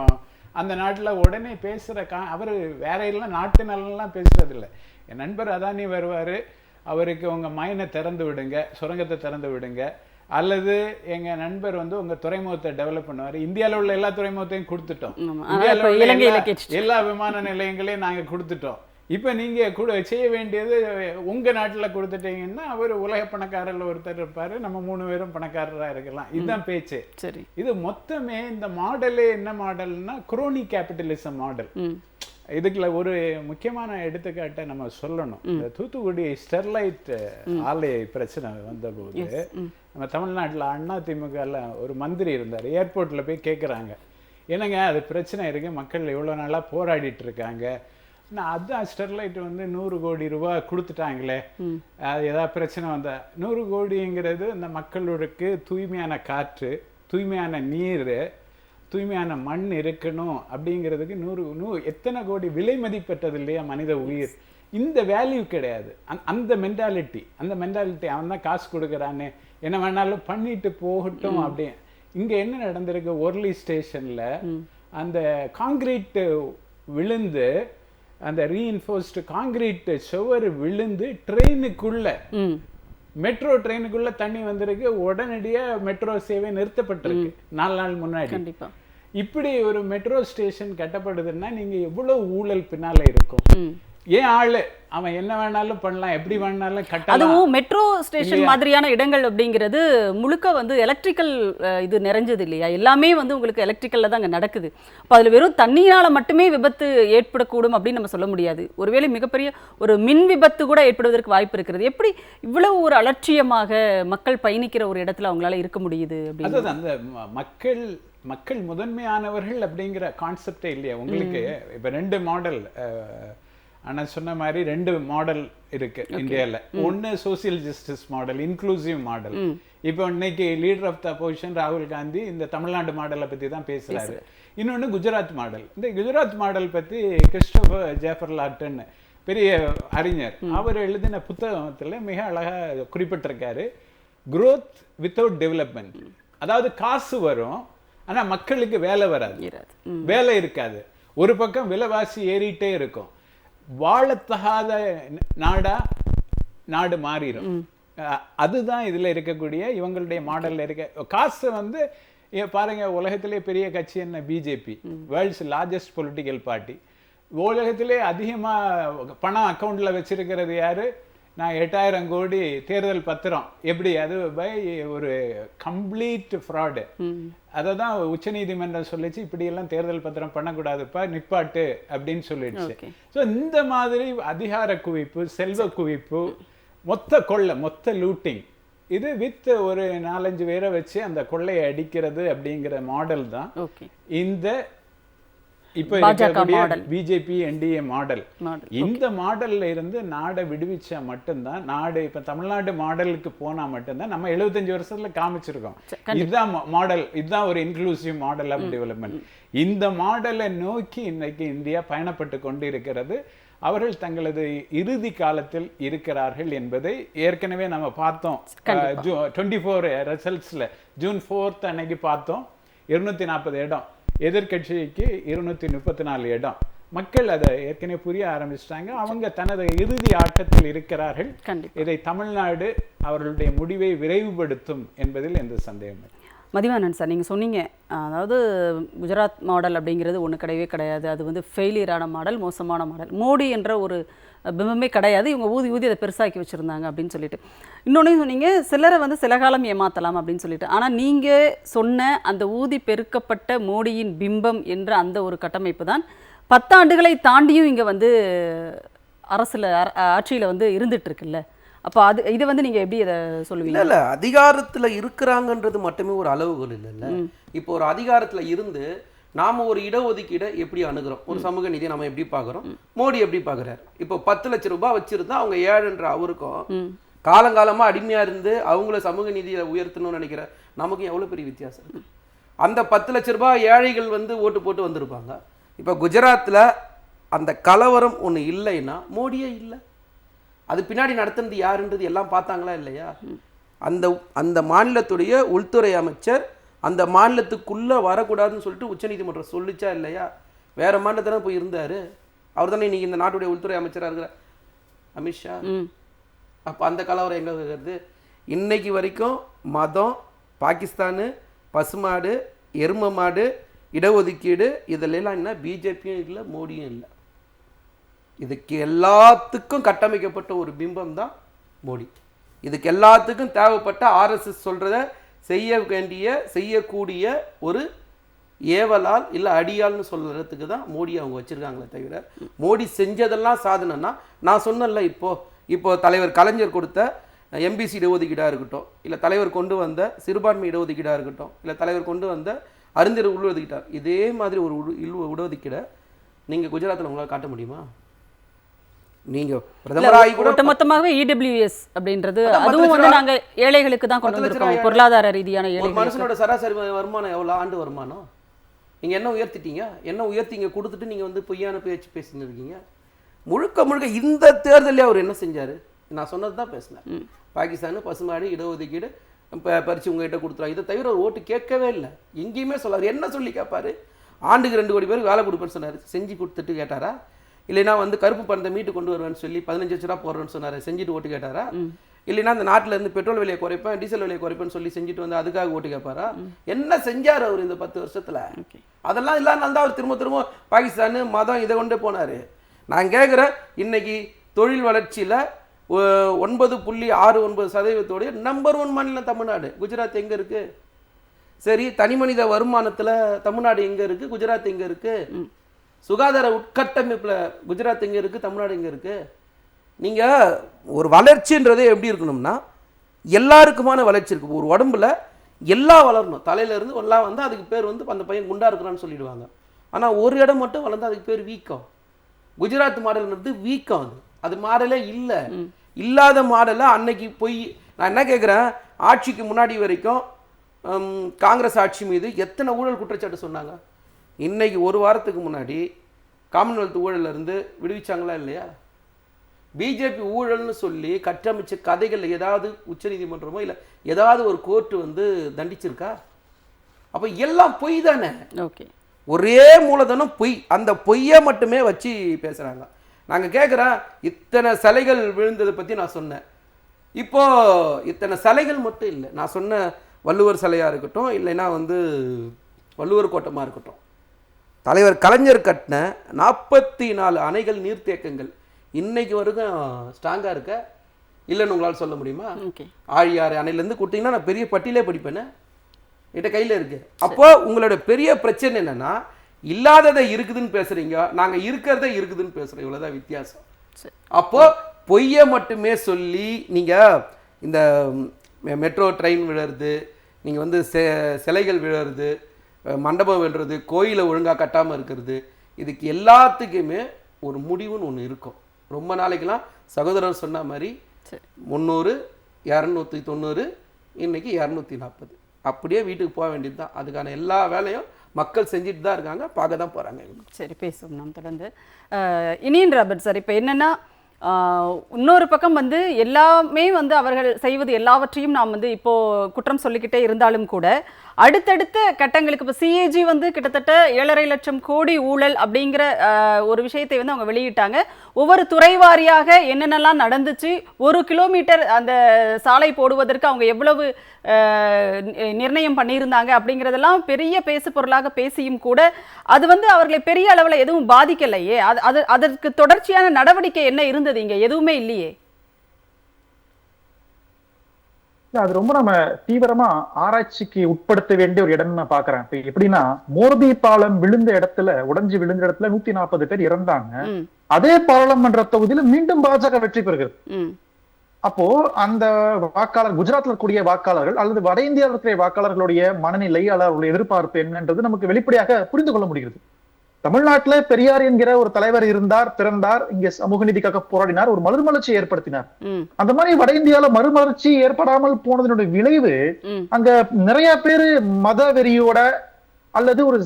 அந்த நாட்டில் உடனே பேசுகிற அவர் வேற எல்லாம் நாட்டு நலன்லாம் பேசுறது இல்லை. என் நண்பர் அதானி வருவார், அவருக்கு உங்கள் மைனை திறந்து விடுங்க, சுரங்கத்தை திறந்து விடுங்க, அல்லது எங்கள் நண்பர் வந்து உங்கள் துறைமுகத்தை டெவலப் பண்ணுவார். இந்தியாவில் உள்ள எல்லா துறைமுகத்தையும் கொடுத்துட்டோம், இந்தியாவில் உள்ள எல்லா விமான நிலையங்களையும் நாங்கள் கொடுத்துட்டோம். இப்போ நீங்கள் செய்ய வேண்டியது உங்கள் நாட்டில் கொடுத்துட்டீங்கன்னா அவர் உலக பணக்காரரில் ஒருத்தர் இருப்பார், நம்ம 3 பேரும் பணக்காரராக இருக்கலாம். இதுதான் பேச்சு. சரி, இது மொத்தமே இந்த மாடலே என்ன மாடல்னா குரோனி கேபிட்டலிசம் மாடல். இதுக்குள்ள ஒரு முக்கியமான எடுத்துக்காட்டை நம்ம சொல்லணும். இந்த தூத்துக்குடி ஸ்டெர்லைட் ஆலை பிரச்சனை வந்தபோது நம்ம தமிழ்நாட்டில் அதிமுகவில் ஒரு மந்திரி இருந்தார். ஏர்போர்ட்டில் போய் கேட்குறாங்க, என்னங்க அது பிரச்சனை இருக்குது, மக்கள் எவ்வளோ நாளாக போராடிட்டு இருக்காங்க, அதான் ஸ்டெர்லைட் வந்து 100 கோடி ரூபாய் கொடுத்துட்டாங்களே, அது ஏதாவது பிரச்சனை வந்தா 100 கோடிங்கிறது அந்த மக்களுக்கு தூய்மையான காற்று, தூய்மையான நீர், தூய்மையான மண் இருக்கணும் அப்படிங்கிறதுக்கு 100 எத்தனை கோடி விலை மதிப்பெற்றது இல்லையா மனித உயிர். இந்த வேல்யூ கிடையாது. அந்த மென்டாலிட்டி அவன் தான் காசு கொடுக்குறானே, என்ன வேணாலும் பண்ணிட்டு போகட்டும் அப்படி. இங்க என்ன நடந்திருக்கு, ஒர்லி ஸ்டேஷன்ல அந்த காங்கிரீட் விழுந்து, அந்த ரீஇன்ஃபோர்ஸ்டு காங்கிரீட் சுவர் விழுந்து ட்ரெயினுக்குள்ள, மெட்ரோ ட்ரெயினுக்குள்ள தண்ணி வந்திருக்கு. உடனடியா மெட்ரோ சேவை நிறுத்தப்பட்டிருக்கு 4 நாள் முன்னாடி. இப்படி ஒரு மெட்ரோ ஸ்டேஷன் கட்டப்படுதுன்னா நீங்க எவ்வளவு ஊழல் பின்னால இருக்கும். ஏன் ஆளு அவன் என்ன வேணாலும் பண்ணலாம், எப்படி வேணாலும் கட்டலாம். அதுவும் மெட்ரோ ஸ்டேஷன் மாதிரியான இடங்கள் அப்படிங்கிறது முழுக்க வந்து எலக்ட்ரிக்கல் இது நிறைஞ்சது இல்லையா, எல்லாமே வந்து உங்களுக்கு எலக்ட்ரிக்கல்ல தான் அங்கே நடக்குது. அப்போ அதில் வெறும் தண்ணியால மட்டுமே விபத்து ஏற்படக்கூடும் அப்படின்னு நம்ம சொல்ல முடியாது. ஒருவேளை மிகப்பெரிய ஒரு மின் விபத்து கூட ஏற்படுவதற்கு வாய்ப்பு இருக்கிறது. எப்படி இவ்வளவு ஒரு அலட்சியமாக மக்கள் பயணிக்கிற ஒரு இடத்துல அவங்களால இருக்க முடியுது அப்படின்னு? அந்த மக்கள் முதன்மையானவர்கள் அப்படிங்கிற கான்செப்டே இல்லையா உங்களுக்கு. இப்போ 2 மாடல், ஆனால் சொன்ன மாதிரி 2 மாடல் இருக்கு இந்தியாவில். ஒன்று social justice model, inclusive model. இப்போ இன்னைக்கு லீடர் ஆஃப் த அப்போசிஷன் ராகுல் காந்தி இந்த தமிழ்நாடு மாடலை பற்றி தான் பேசுறாரு. இன்னொன்று குஜராத் மாடல். இந்த குஜராத் மாடல் பற்றி கிறிஸ்டோபர் ஜேஃபர்லாட்டன் பெரிய அறிஞர், அவர் எழுதின புத்தகத்தில் மிக அழகாக குறிப்பிட்டிருக்காரு. growth without development, அதாவது காசு வரும் ஆனா மக்களுக்கு வேலை வராது, வேலை இருக்காது. ஒரு பக்கம் விலைவாசி ஏறிட்டே இருக்கும், வாழத்தகாத நாடு மாறிடும். அதுதான் இதுல இருக்கக்கூடிய இவங்களுடைய மாடல்ல இருக்க. காசு வந்து பாருங்க, உலகத்திலே பெரிய கட்சி என்ன, BJP, world's largest political party. உலகத்திலே அதிகமா பணம் அக்கௌண்ட்ல வச்சிருக்கிறது யாரு? நான் 8000 கோடி தேர்தல் பத்திரம். எப்படி? அது பை ஒரு கம்ப்ளீட் ஃப்ராடு. அதை தான் உச்சநீதிமன்றம் சொல்லிச்சு, இப்படியெல்லாம் தேர்தல் பத்திரம் பண்ணக்கூடாதுப்பா, நிப்பாட்டு அப்படின்னு சொல்லிடுச்சு. ஸோ இந்த மாதிரி அதிகார குவிப்பு, செல்வ குவிப்பு, மொத்த கொள்ளை, மொத்த லூட்டிங், இது வித் ஒரு 4-5 பேரை வச்சு அந்த கொள்ளையை அடிக்கிறது அப்படிங்கிற மாடல் தான் இந்த இப்போ பாஜக model BJP NDA model model. இந்த மாடல்ல இருந்து நாடை விடுவிச்சா மட்டும்தான் நாடு இப்ப தமிழ்நாடு மாடலுக்கு போனா மட்டும்தான் நம்ம 75 வருஷத்துல காமிச்சிருக்கோம். இதுதான் மாடல், இதுதான் ஒரு இன்க்ளூசிவ் மாடல் ஆஃப் டெவலப்மெண்ட். இந்த மாடலை நோக்கி இன்னைக்கு இந்தியா பயணப்பட்டு கொண்டு இருக்கிறது. அவர்கள் தங்களது இறுதி காலத்தில் இருக்கிறார்கள் என்பதை ஏற்கனவே நம்ம பார்த்தோம். 24 ரிசல்ட்ஸ்ல ஜூன் 4 அன்னைக்கு பார்த்தோம். 240 இடம், எதிர்கட்சிக்கு 234 இடம். மக்கள் அதை ஏற்கனவே புரிய ஆரம்பிச்சிட்டாங்க. அவங்க தனது இறுதி ஆட்டத்தில் இருக்கிறார்கள். இதை தமிழ்நாடு அவர்களுடைய முடிவை விரைவுபடுத்தும் என்பதில் எந்த சந்தேகம். மதிவாணன் சார், நீங்கள் சொன்னீங்க, அதாவது குஜராத் மாடல் அப்படிங்கிறது ஒன்று கிடையவே கிடையாது, அது வந்து ஃபெயிலியரான மாடல், மோசமான மாடல், மோடி என்ற ஒரு பிம்பமே கிடையாது, இவங்க ஊதி அதை பெருசாக்கி வச்சுருந்தாங்க அப்படின்னு சொல்லிட்டு. இன்னொன்று சொன்னீங்க, சிலரை வந்து சில காலம் ஏமாற்றலாம் அப்படின்னு சொல்லிட்டு. ஆனால் நீங்கள் சொன்ன அந்த ஊதி பெருக்கப்பட்ட மோடியின் பிம்பம் என்ற அந்த ஒரு கட்டமைப்பு தான் 10 ஆண்டுகளை தாண்டியும் இங்கே வந்து அரசில் ஆட்சியில் வந்து இருந்துட்டு இருக்குல்ல. அப்போ இதை வந்து நீங்கள் எப்படி அதை சொல்லுவீங்க? இல்லை அதிகாரத்தில் இருக்கிறாங்கன்றது மட்டுமே ஒரு அளவுகோல் இல்லைல்ல. இப்போ ஒரு அதிகாரத்தில் இருந்து நாம் ஒரு இடஒதுக்கீடை எப்படி அணுகிறோம், ஒரு சமூக நீதியை நம்ம எப்படி பார்க்குறோம், மோடி எப்படி பார்க்குறாரு. இப்போ 10 லட்சம் ரூபாய் வச்சுருந்தா அவங்க ஏழைன்ற அவருக்கும் காலங்காலமாக அடிமையாக இருந்து அவங்கள சமூக நீதியை உயர்த்தணும்னு நினைக்கிற நமக்கும் எவ்வளோ பெரிய வித்தியாசம் இருக்குது. அந்த 10 லட்ச ரூபாய் ஏழைகள் வந்து ஓட்டு போட்டு வந்திருப்பாங்க. இப்போ குஜராத்தில் அந்த கலவரம் ஒன்று இல்லைன்னா மோடியே இல்லை. அது பின்னாடி நடத்துனது யாருன்றது எல்லாம் பார்த்தாங்களா இல்லையா? அந்த மாநிலத்துடைய உள்துறை அமைச்சர் அந்த மாநிலத்துக்குள்ளே வரக்கூடாதுன்னு சொல்லிட்டு உச்சநீதிமன்றம் சொல்லிச்சா இல்லையா? வேற மாநிலத்தில் போய் இருந்தார். அவர் தானே இன்னைக்கு இந்த நாட்டுடைய உள்துறை அமைச்சராக இருக்கிற அமித்ஷா. அப்போ அந்த கலவரம் எங்கே இருக்கிறது? இன்னைக்கு வரைக்கும் மதம், பாகிஸ்தானு, பசுமாடு, எரும மாடு, இடஒதுக்கீடு இதெல்லாம் என்ன பிஜேபியும் இல்லை, மோடியும் இல்லை. இதுக்கு எல்லாத்துக்கும் கட்டமைக்கப்பட்ட ஒரு பிம்பம் தான் மோடி. இதுக்கு எல்லாத்துக்கும் தேவைப்பட்ட ஆர்எஸ்எஸ் சொல்கிறத செய்யக்கூடிய ஒரு ஏவலால் இல்லை அடியால்னு சொல்கிறதுக்கு தான் மோடி அவங்க வச்சுருக்காங்களே தவிர மோடி செஞ்சதெல்லாம் சாதனைன்னா நான் சொன்னேன்ல, இப்போ தலைவர் கலைஞர் கொடுத்த எம்பிசி இடஒதுக்கீடாக இருக்கட்டும், இல்லை தலைவர் கொண்டு வந்த சிறுபான்மை இடஒதுக்கீடாக இருக்கட்டும், இல்லை தலைவர் கொண்டு வந்த அறிஞர் உள்ஒதுக்கீட்டார், இதே மாதிரி ஒரு இடஒதுக்கீடை நீங்கள் குஜராத்தில் உங்களால் காட்ட முடியுமா? நீங்க பிரதமராகி கூட ஒட்டுமொத்தமாகவே இடபிள்யூஎஸ் அப்படின்றது அதுவும் வந்து நாங்க ஏழைகளுக்கு தான் கொண்டு வந்திருக்கோம். பொருளாதார ரீதியான ஒரு மனுஷனோட சராசரி வருமானம் எவ்வளோ ஆண்டு வருமானம்? நீங்க என்ன உயர்த்திட்டீங்க? என்ன உயர்த்திங்க கொடுத்துட்டு நீங்க வந்து பொய்யான பேச்சு பேசின்னு இருக்கீங்க. முழுக்க இந்த தேர்தலே அவர் என்ன செஞ்சாரு? நான் சொன்னது தான் பேசினேன். பாகிஸ்தானு, பசுமாடு, இடஒதுக்கீடு பறிச்சு உங்ககிட்ட கொடுத்துருவாங்க. இதை தவிர ஒரு ஓட்டு கேட்கவே இல்லை. எங்கேயுமே சொல்லாரு. என்ன சொல்லி கேட்பாரு? ஆண்டுக்கு 2 கோடி பேருக்கு வேலை கொடுப்பேன்னு சொன்னார். செஞ்சு கொடுத்துட்டு கேட்டாரா? இல்லைன்னா வந்து கருப்பு பணத்தை மீட்டு கொண்டு வருவேன்னு சொல்லி 15 லட்ச ரூபா போடுறேன்னு சொன்னார். செஞ்சுட்டு ஓட்டு கேட்டாரா? இல்லைன்னா அந்த நாட்டில் இருந்து பெட்ரோல் விலையை குறைப்பேன், டீசல் விலையை குறைப்பேன்னு சொல்லி செஞ்சுட்டு வந்து அதுக்காக ஓட்டு கேட்பாரா? என்ன செஞ்சார் அவர் இந்த 10 வருஷத்துல? அதெல்லாம் இல்லாதனால தான் அவர் திரும்ப பாகிஸ்தானு, மதம் இதை கொண்டே போனார். நான் கேட்குறேன், இன்னைக்கு தொழில் வளர்ச்சியில் 9.69% நம்பர் 1 மாநிலம் தமிழ்நாடு. குஜராத் எங்கே இருக்குது? சரி, தனிமனித வருமானத்தில் தமிழ்நாடு எங்கே இருக்குது? குஜராத் எங்கே இருக்குது? சுகாதார உட்கட்டமைப்பில் குஜராத் எங்கே இருக்குது? தமிழ்நாடு எங்கே இருக்குது? நீங்கள் ஒரு வளர்ச்சின்றதே எப்படி இருக்கணும்னா எல்லாருக்குமான வளர்ச்சி இருக்குது. ஒரு உடம்புல எல்லாம் வளரணும். தலையிலேருந்து எல்லாம் வந்து அதுக்கு பேர் வந்து அந்த பையன் குண்டா இருக்கிறான்னு சொல்லிடுவாங்க. ஆனால் ஒரு இடம் மட்டும் வளர்ந்து அதுக்கு பேர் வீக்கம். குஜராத் மாடல்ன்றது வீக்கம். அது மாடலே இல்லை. இல்லாத மாடலை அன்னைக்கு போய் நான் என்ன கேட்குறேன், ஆட்சிக்கு முன்னாடி வரைக்கும் காங்கிரஸ் ஆட்சி மீது எத்தனை ஊழல் குற்றச்சாட்டு சொன்னாங்க. இன்னைக்கு ஒரு வாரத்துக்கு முன்னாடி காமன்வெல்த் ஊழலிருந்து விடுவிச்சாங்களா இல்லையா? பிஜேபி ஊழல்னு சொல்லி கட்டமைச்ச கதைகள் ஏதாவது உச்சநீதிமன்றமோ இல்லை ஏதாவது ஒரு கோர்ட்டு வந்து தண்டிச்சிருக்கா? அப்போ எல்லாம் பொய் தானே. ஓகே, ஒரே மூலதனம் பொய். அந்த பொய்யை மட்டுமே வச்சு பேசுகிறாங்க. நாங்கள் கேட்குறோம், இத்தனை சிலைகள் விழுந்ததை பற்றி நான் சொன்னேன். இப்போ இத்தனை சிலைகள் மட்டும் இல்லை, நான் சொன்ன வள்ளுவர் சிலையாக இருக்கட்டும், இல்லைன்னா வந்து வள்ளுவர் கோட்டமாக இருக்கட்டும், தலைவர் கலைஞர் கட்டின 44 அணைகள், நீர்த்தேக்கங்கள் இன்னைக்கு வரைக்கும் ஸ்ட்ராங்காக இருக்க இல்லைன்னு உங்களால் சொல்ல முடியுமா? ஆழியாறு அணையிலேருந்து கொடுத்தீங்கன்னா நான் பெரிய பட்டியலே படிப்பேனே, என்கிட்ட கையில் இருக்கு. அப்போ உங்களோட பெரிய பிரச்சனை என்னன்னா, இல்லாததை இருக்குதுன்னு பேசுறீங்க, நாங்கள் இருக்கிறத இருக்குதுன்னு பேசுகிறோம். இவ்வளோதான் வித்தியாசம். அப்போ பொய்யை மட்டுமே சொல்லி நீங்கள் இந்த மெட்ரோ ட்ரெயின் விழுறது, நீங்கள் வந்து சிலைகள் விழுறது, மண்டபம் விழுறது, கோயிலை ஒழுங்காக கட்டாமல் இருக்கிறது, இதுக்கு எல்லாத்துக்குமே ஒரு முடிவுன்னு ஒன்று இருக்கும். ரொம்ப நாளைக்கெல்லாம் சகோதரர் சொன்ன மாதிரி 300 290 இன்னைக்கு 240 அப்படியே வீட்டுக்கு போக வேண்டியது தான். அதுக்கான எல்லா வேலையும் மக்கள் செஞ்சுட்டு தான் இருக்காங்க, பார்க்க தான் போகிறாங்க. சரி, பேசுவோம் நாம் தொடர்ந்து. இனியன் ராபர்ட் சார், இப்போ என்னென்னா இன்னொரு பக்கம் வந்து எல்லாமே வந்து அவர்கள் செய்வது எல்லாவற்றையும் நாம் வந்து இப்போ குற்றம் சொல்லிக்கிட்டே இருந்தாலும் கூட அடுத்தடுத்த கட்டங்களுக்கு இப்போ சிஏஜி வந்து கிட்டத்தட்ட 7.5 லட்சம் கோடி ஊழல் அப்படிங்கிற ஒரு விஷயத்தை வந்து அவங்க வெளியிட்டாங்க. ஒவ்வொரு துறை வாரியாக என்னென்னலாம் நடந்துச்சு, 1 கிலோமீட்டர் அந்த சாலை போடுவதற்கு அவங்க எவ்வளவு நிர்ணயம் பண்ணியிருந்தாங்க அப்படிங்கிறதெல்லாம் பெரிய பேசு பொருளாக பேசியும் கூட அது வந்து அவர்களை பெரிய அளவில் எதுவும் பாதிக்கலையே. அதற்கு தொடர்ச்சியான நடவடிக்கை என்ன இருந்தது? இங்க எதுவுமே இல்லையே. அது ரொம்ப நம்ம தீவிரமா ஆராய்ச்சிக்கு உட்படுத்த வேண்டிய ஒரு இடம் நான் பாக்குறேன். இப்ப எப்படின்னா, மோர்பி பாலம் விழுந்த இடத்துல, உடைஞ்சு விழுந்த இடத்துல 140 பேர் இறந்தாங்க. அதே பாராளுமன்ற தொகுதியில மீண்டும் பாஜக வெற்றி பெறுகிறது. அப்போ அந்த வாக்காளர், குஜராத்ல இருக்கக்கூடிய வாக்காளர்கள் அல்லது வட இந்தியாவில் இருக்கிற வாக்காளர்களுடைய மனநிலை அல்லது அவர்களுடைய எதிர்பார்ப்பு என்னன்றது நமக்கு வெளிப்படையாக புரிந்து கொள்ள முடிகிறது. தமிழ்நாட்டில பெரியார் என்கிற ஒரு தலைவர் இருந்தார், பிறந்தார், இங்க சமூக நீதிக்காக போராடினார், ஒரு மறுமலர்ச்சியை ஏற்படுத்தினார். அந்த மாதிரி வட இந்தியால மறுமலர்ச்சி ஏற்படாமல் போனதனுடைய விளைவு அங்க நிறைய பேரு மத வெறியோட அல்லது ஒரு